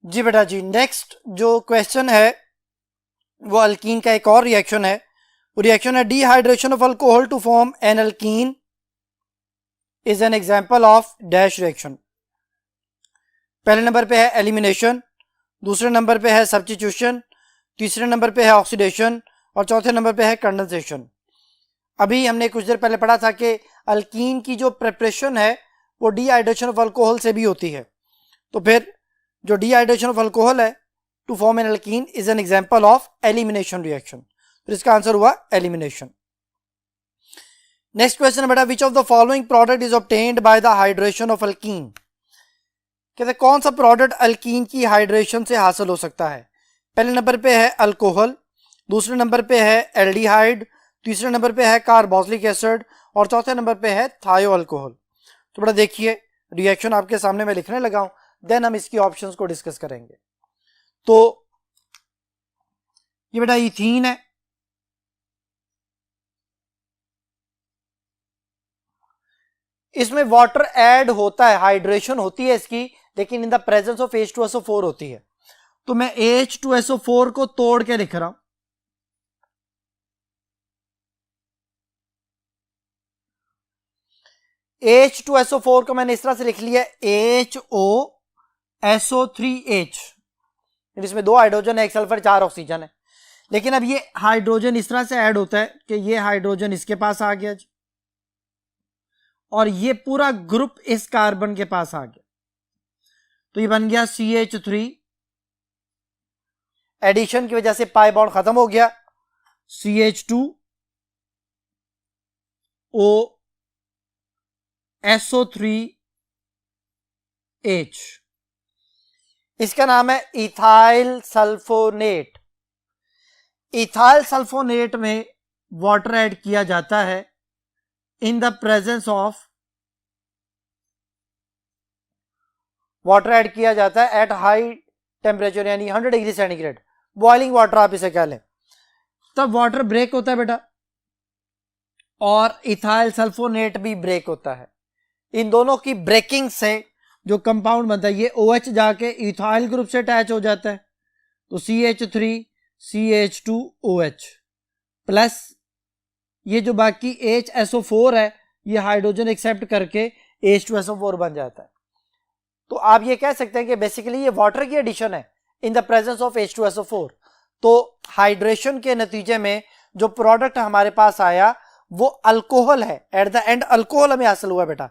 जी बेटा जी। नेक्स्ट जो क्वेश्चन है वो अल्कीन का एक और रिएक्शन है। वो रिएक्शन है dehydration of alcohol to form an alkene is an example of dash reaction. पहले नंबर पे है एलिमिनेशन, दूसरे नंबर पे है सब्स्टिट्यूशन, तीसरे नंबर पे है ऑक्सीडेशन और चौथे नंबर पे है कंडेंसेशन। अभी हमने कुछ देर पहले पढ़ा था कि अल्कीन की जो प्रिपरेशन है वो डिहाइड्रेशन ऑफ अल्कोहल से भी होती है। तो फिर जो डिहाइड्रेशन ऑफ अल्कोहल है to form an alkene is an example of elimination reaction. फिर इसका आंसर हुआ एलिमिनेशन। नेक्स्ट क्वेश्चन है बेटा, which of the following product is obtained by the hydration of alkene. कहते कौन सा प्रोडक्ट अल्कीन की हाइड्रेशन से हासिल हो सकता है। पहले नंबर पे है अल्कोहल, दूसरे नंबर पे है एल्डिहाइड, तीसरे नंबर पे है कार्बोक्सिलिक एसिड और चौथे नंबर पे है थायो अल्कोहल। तो बेटा देखिए रिएक्शन आपके सामने मैं लिखने लगा हूं, देन हम इसकी ऑप्शंस को डिस्कस करेंगे। तो ये बेटा इथीन है, इसमें वाटर ऐड होता है, हाइड्रेशन होती है इसकी, लेकिन इन द प्रेजेंस ऑफ H2SO4 होती है। तो मैं H2SO4 को तोड़ के लिख रहा हूं, H2SO4 को मैंने इस तरह से लिख लिया HOSO3H, इसमें 2 हाइड्रोजन है, 1 सल्फर, 4 ऑक्सीजन है। लेकिन अब ये हाइड्रोजन इस तरह से ऐड होता है कि ये हाइड्रोजन इसके पास आ गया और ये पूरा ग्रुप इस कार्बन के पास आ गया, तो ये बन गया CH3। एडिशन की वजह से पाई बॉन्ड खत्म हो गया, CH2OSO3H। इसका नाम है इथाइल सल्फोनेट। इथाइल सल्फोनेट में वाटर ऐड किया जाता है इन the presence of, water add किया जाता है एट हाई टेम्परेचर यानी 100 डिग्री सेंटीग्रेड, बॉइलिंग वाटर आप इसे कह लें। तब वाटर ब्रेक होता है बेटा और इथाइल सल्फोनेट भी ब्रेक होता है। इन दोनों की ब्रेकिंग से जो कंपाउंड बनता है ये OH जाके इथाइल ग्रुप से अटैच हो जाता है, तो CH3CH2OH प्लस ये जो बाकी HSO4 है ये हाइड्रोजन एक्सेप्ट करके H2SO4 बन जाता है। तो आप ये कह सकते हैं कि बेसिकली ये वाटर की एडिशन है इन द प्रेजेंस ऑफ H2SO4। तो हाइड्रेशन के नतीजे में जो प्रोडक्ट हमारे पास आया वो अल्कोहल है, एट द एंड अल्कोहल हमें हासिल हुआ बेटा।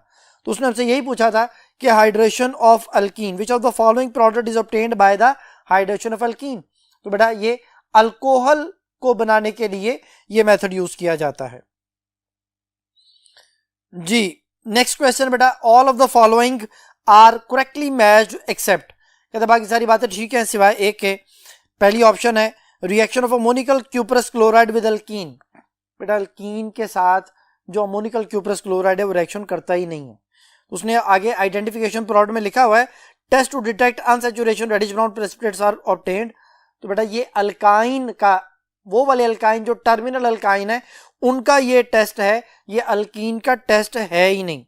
तो उसने हमसे यही पूछा था कि hydration of alkyne, which of the following product is obtained by the hydration of alkyne. तो बेटा ये अल्कोहल को बनाने के लिए ये मेथड यूज किया जाता है जी। नेक्स्ट क्वेश्चन बेटा, all of the following are correctly matched except, कहते बाकी सारी बातें ठीक है सिवाय एक के। पहली ऑप्शन है reaction of ammoniacal cuprous chloride with alkyne. बेटा अल्कीन के साथ जो अमोनिकल क्यूप्रस क्लोराइड है वो रिएक्शन करता ही नहीं है। उसने आगे आइडेंटिफिकेशन प्रोडक्ट में लिखा हुआ है test to detect unsaturation reddish brown precipitates are obtained. तो बेटा ये अल्काइन का, वो वाले अल्काइन जो टर्मिनल अल्काइन है उनका ये टेस्ट है, ये अल्कीन का टेस्ट है ही नहीं।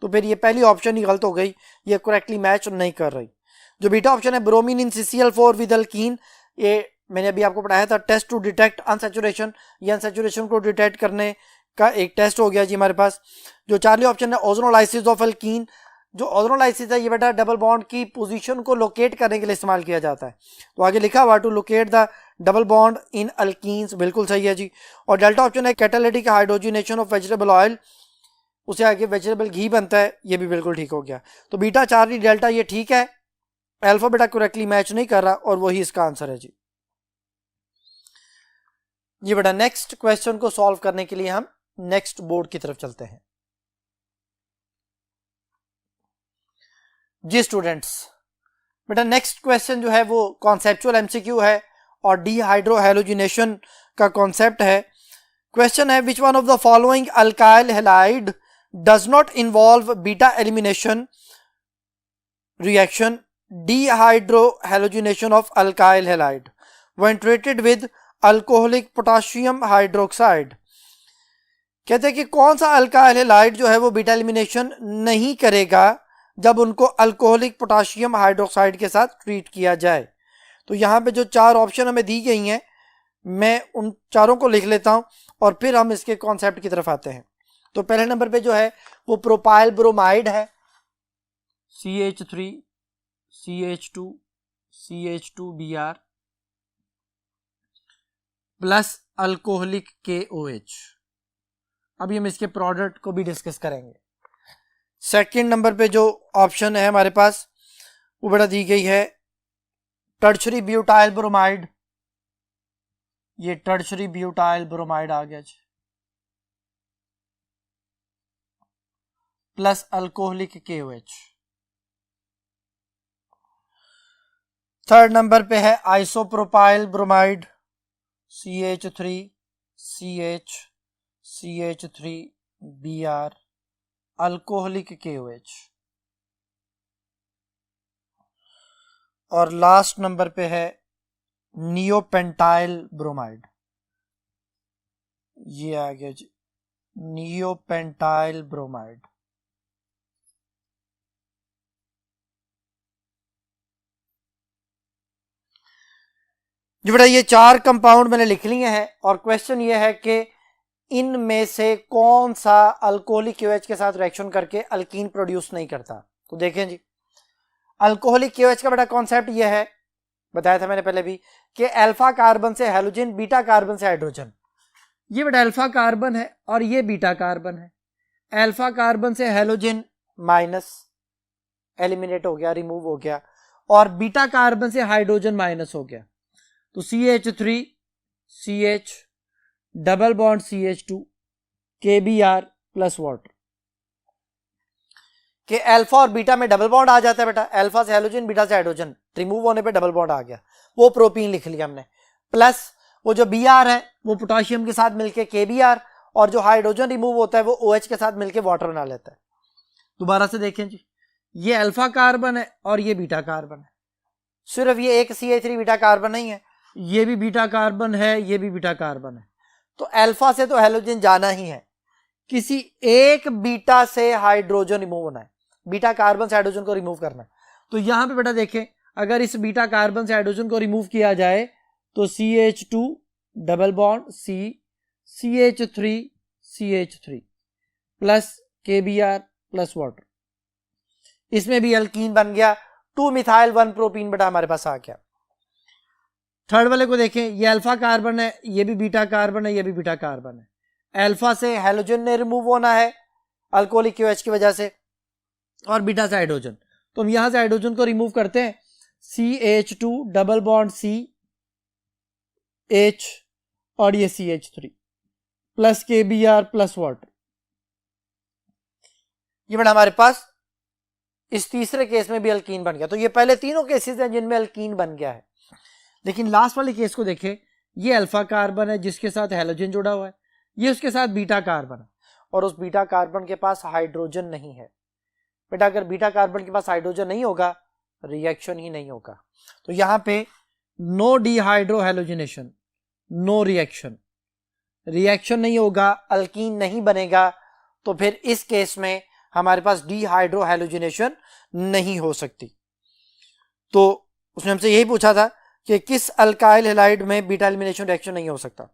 तो फिर ये पहली ऑप्शन ही गलत हो गई, ये करेक्टली मैच नहीं कर रही। जो बीटा ऑप्शन है bromine in CCl4 with alkyne, ये मैंने अभी आपको पढ़ाया था टेस्ट टू डिटेक्ट अनसैचुरेशन, ये अनसैचुरेशन को डिटेक्ट करने का एक टेस्ट हो गया जी हमारे पास। जो चार्ली ऑप्शन है ओजोनोलाइसिस ऑफ अल्कीन, जो ओजोनोलाइसिस है ये बेटा डबल बॉन्ड की पोजीशन को लोकेट करने के लिए इस्तेमाल किया जाता है। तो आगे लिखा हुआ to locate the double bond in alkenes, बिल्कुल सही है जी। और डेल्टा ऑप्शन है catalytic hydrogenation of vegetable oil, उसे आगे वेजिटेबल घी बनता है, ये भी बिल्कुल ठीक हो गया। तो बीटा चार्ली डेल्टा ये ठीक है, अल्फा बेटा करेक्टली मैच नहीं कर रहा और वही इसका आंसर है जी। ये बेटा नेक्स्ट क्वेश्चन को सॉल्व करने के लिए हम नेक्स्ट बोर्ड की तरफ चलते हैं जी स्टूडेंट्स। बेटा नेक्स्ट क्वेश्चन जो है वो कॉन्सेप्चुअल एमसीक्यू है और डिहाइड्रोहैलोजिनेशन का कॉन्सेप्ट है। क्वेश्चन है which one of the following alkyl halide does not involve beta elimination reaction dehydrohalogenation of alkyl halide when treated with alcoholic potassium hydroxide. कहते हैं कि कौन सा अल्काइल हैलाइड जो है वो बीटा एलिमिनेशन नहीं करेगा जब उनको अल्कोहलिक पोटाशियम हाइड्रोक्साइड के साथ ट्रीट किया जाए। तो यहाँ पे जो चार ऑप्शन हमें दी गई हैं मैं उन चारों को लिख लेता हूं और फिर हम इसके कॉन्सेप्ट की तरफ आते हैं। तो पहले नंबर पे जो है वो प्रोपाइल ब्रोमाइड है, CH3 CH2 CH2Br plus alcoholic KOH। अभी हम इसके प्रोडक्ट को भी डिस्कस करेंगे। सेकंड नंबर पे जो ऑप्शन है हमारे पास वो बड़ा दी गई है टर्शरी ब्यूटाइल ब्रोमाइड, ये टर्शरी ब्यूटाइल ब्रोमाइड आ गया जी, plus alcoholic KOH। Third number पे है isopropyl bromide, CH3 CH CH3Br alcoholic KOH। और लास्ट नंबर पे है नियोपेंटाइल ब्रोमाइड, ये आ गया जी नियोपेंटाइल ब्रोमाइड। जी बेटा ये चार कंपाउंड मैंने लिख लिए हैं और क्वेश्चन ये है कि इनमें से कौन सा अल्कोहलिक KOH के साथ रिएक्शन करके अल्कीन प्रोड्यूस नहीं करता। तो देखें जी अल्कोहलिक KOH का बेटा कॉन्सेप्ट ये है, बताया था मैंने पहले भी, कि अल्फा कार्बन से हैलोजन, बीटा कार्बन से हाइड्रोजन। ये बेटा अल्फा कार्बन है और ये बीटा कार्बन है। अल्फा कार्बन से हैलोजन माइनस एलिमिनेट हो गया, रिमूव हो गया, और बीटा कार्बन से हाइड्रोजन माइनस हो गया। तो CH3 CH double bond CH2 KBr plus water के अल्फा और बीटा में डबल बॉन्ड आ जाता है बेटा, अल्फा से हैलोजन बीटा से हाइड्रोजन, रिमूव होने पे डबल बॉन्ड आ गया, वो प्रोपीन लिख लिया हमने, प्लस वो जो Br है वो पोटाशियम के साथ मिलके KBr, और जो हाइड्रोजन रिमूव होता है वो OH के साथ मिलके वाटर बना लेता है। दोबारा से देखें जी ये अल्फा कार्बन है और ये बीटा कार्बन है, सिर्फ ये एक CH3 बीटा कार्बन नहीं है, ये भी बीटा कार्बन है, ये भी बीटा कार्बन है। तो अल्फा से तो हैलोजन जाना ही है, किसी एक बीटा से हाइड्रोजन रिमूव होना है, बीटा कार्बन से हाइड्रोजन को रिमूव करना है। तो यहां पे बेटा देखें अगर इस बीटा कार्बन से हाइड्रोजन को रिमूव किया जाए तो CH2 double bond C CH3 CH3 plus KBr plus water, इसमें भी अल्कीन बन गया, 2 मिथाइल 1 प्रोपीन बेटा हमारे पास आ गया। थर्ड वाले को देखें, ये अल्फा कार्बन है, ये भी बीटा कार्बन है, ये भी बीटा कार्बन है। अल्फा से हेलोजन ने रिमूव होना है अल्कोहलिक QH की वजह से, और बीटा से हाइड्रोजन, तो हम यहां से हाइड्रोजन को रिमूव करते हैं, CH2 डबल बॉन्ड CH और ये CH3 plus KBr plus water. ये बेटा हमारे पास इस तीसरे केस में भी अल्कीन बन गया। तो ये पहले तीनों केसेस हैं जिनमें अल्कीन बन गया है, लेकिन लास्ट वाले केस को देखें, ये अल्फा कार्बन है जिसके साथ हेलोजन जुड़ा हुआ है, ये उसके साथ बीटा कार्बन है, और उस बीटा कार्बन के पास हाइड्रोजन नहीं है। बेटा अगर बीटा कार्बन के पास हाइड्रोजन नहीं होगा, रिएक्शन ही नहीं होगा। तो यहां पे no dehydrohalogenation, no reaction, reaction नहीं होगा, अल्कीन नहीं बनेगा, तो फिर इस केस में हमारे पास डिहाइड्रो हेलोजिनेशन नहीं हो सकती। तो उसने हमसे यही पूछा था कि किस अल्काइल हैलाइड में बीटा एलिमिनेशन रिएक्शन नहीं हो सकता,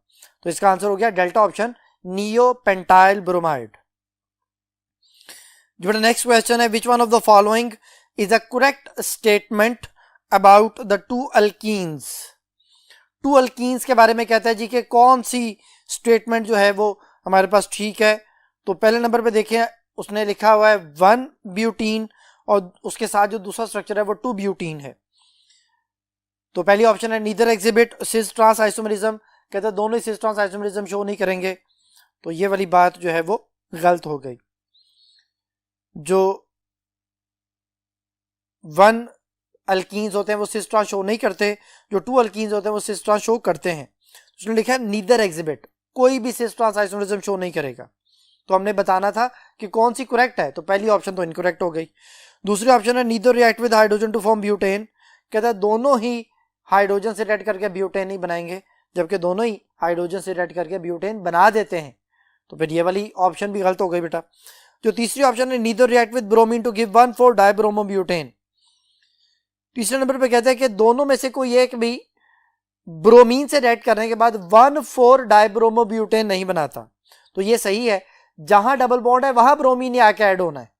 तो इसका आंसर हो गया डेल्टा ऑप्शन, नियोपेंटाइल ब्रोमाइड। जो नेक्स्ट क्वेश्चन है, which one of the following is a correct statement about the two alkenes. Two alkenes के बारे में कहता है जी कि कौन सी स्टेटमेंट जो है वो हमारे पास ठीक है। तो पहले नंबर पे देखिए, उसने लिखा हुआ है 1 ब्यूटीन और उसके साथ जो दूसरा स्ट्रक्चर है वो 2 ब्यूटीन है। तो पहली ऑप्शन है neither exhibit cis trans isomerism, कहते हैं दोनों ही सिस ट्रांस आइसोमरिज्म शो नहीं करेंगे, तो ये वाली बात जो है वो गलत हो गई। जो 1 अल्कीन्स होते हैं वो सिस ट्रांस शो नहीं करते, जो 2 अल्कीन्स होते हैं वो सिस ट्रांस शो करते हैं। उसने लिखा है नीदर एग्जिबिट, कोई भी सिस ट्रांस आइसोमरिज्म शो नहीं करेगा। तो हमने बताना था कि कौन सी करेक्ट है, तो पहली ऑप्शन तो इनकरेक्ट हो गई। दूसरी ऑप्शन है neither react with hydrogen to form butane, कहता है दोनों ही हाइड्रोजन से रिएक्ट करके ब्यूटेन ही बनाएंगे, जबकि दोनों ही हाइड्रोजन से रिएक्ट करके ब्यूटेन बना देते हैं, तो फिर ये वाली ऑप्शन भी गलत हो गई बेटा। जो तीसरी ऑप्शन है neither react with bromine to give 1,4 dibromobutane, तीसरे नंबर पे कहते हैं कि दोनों में से कोई एक भी ब्रोमीन से रिएक्ट करने के बाद 1,4 डाइब्रोमोब्यूटेन नहीं बनाता। तो ये सही है, जहां डबल बॉन्ड है वहां ब्रोमीन आके ऐड होना है।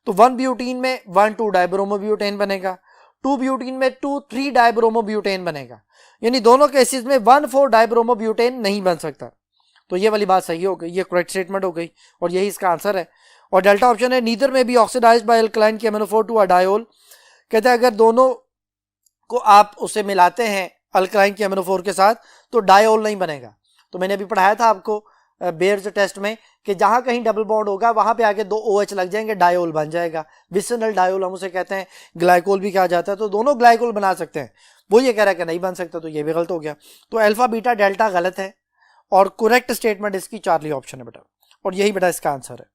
तो 1 ब्यूटीन में 1,2 डाइब्रोमोब्यूटेन बनेगा, 2 ब्यूटीन में 2,3 डाइब्रोमोब्यूटेन बनेगा, यानी दोनों केसेस में 1,4 डाइब्रोमोब्यूटेन नहीं बन सकता। तो ये वाली बात सही हो गई, ये करेक्ट स्टेटमेंट हो गई और यही इसका आंसर है। और डेल्टा ऑप्शन है neither may be oxidized by alkaline KMnO4 to a diol, कहते हैं अगर दोनों को आप उसे मिलाते हैं अल्कलाइन KMnO4 के साथ तो डायोल नहीं बनेगा। तो मैंने अभी पढ़ाया था आपको बेयर्स टेस्ट में कि जहां कहीं डबल बॉन्ड होगा वहां पे आगे 2 OH लग जाएंगे, डायोल बन जाएगा, विसिनल डायोल हम उसे कहते हैं, ग्लाइकोल भी कहा जाता है। तो दोनों ग्लाइकोल बना सकते हैं, वो ये कह रहा है कि नहीं बन सकता, तो ये भी गलत हो गया। तो अल्फा बीटा डेल्टा गलत है और करेक्ट स्टेटमेंट इसकी चार्ली ऑप्शन है बेटा, और यही बेटा इसका आंसर है।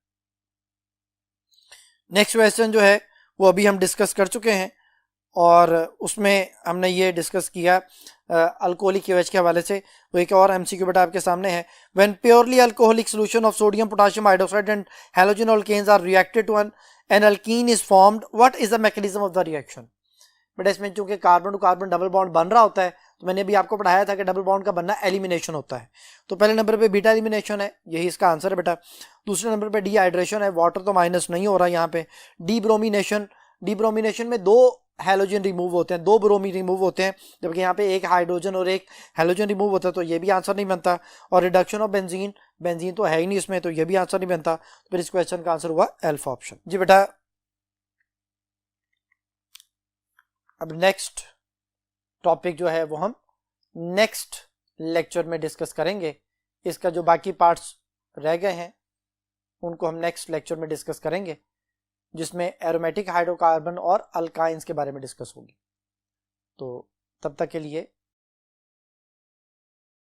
नेक्स्ट क्वेश्चन जो है वो अभी हम डिस्कस कर चुके हैं और उसमें हमने ये डिस्कस किया अल्कोहलिक QH के हवाले से। वो एक और MCQ बेटा आपके सामने है, when purely alcoholic solution of sodium potassium hydroxide and halogen alkanes are reacted to an alkene is formed, what is the mechanism of the reaction. बेटा इसमें चूंकि carbon to carbon double bond बन रहा होता है, तो मैंने भी आपको पढ़ाया था कि डबल बॉन्ड का बनना एलिमिनेशन होता है। तो पहले नंबर पे बीटा एलिमिनेशन है, यही इसका आंसर है बेटा। दूसरे नंबर पे डिहाइड्रेशन है, वाटर तो माइनस नहीं हो रहा यहाँ पे। डीब्रोमिनेशन, डीब्रोमिनेशन में 2 हैलोजन रिमूव होते हैं, 2 ब्रोमीन रिमूव होते हैं, जबकि यहाँ पे 1 हाइड्रोजन और 1 हैलोजन रिमूव होता है, तो ये भी आंसर नहीं बनता। और रिडक्शन ऑफ बेंजीन, बेंजीन तो है ही नहीं इसमें, तो ये भी आंसर नहीं बनता। तो फिर इस क्वेश्चन का आंसर हुआ अल्फा ऑप्शन। जी बेटा अब नेक्स्ट टॉपिक जो है वो हम नेक्स्ट लेक्चर में डिस्कस करेंगे। इसका जो बाकी पार्ट्स रह गए हैं उनको हम नेक्स्ट लेक्चर में डिस्कस करेंगे, जिसमें एरोमेटिक हाइड्रोकार्बन और अल्काइंस के बारे में डिस्कस होगी। तो तब तक के लिए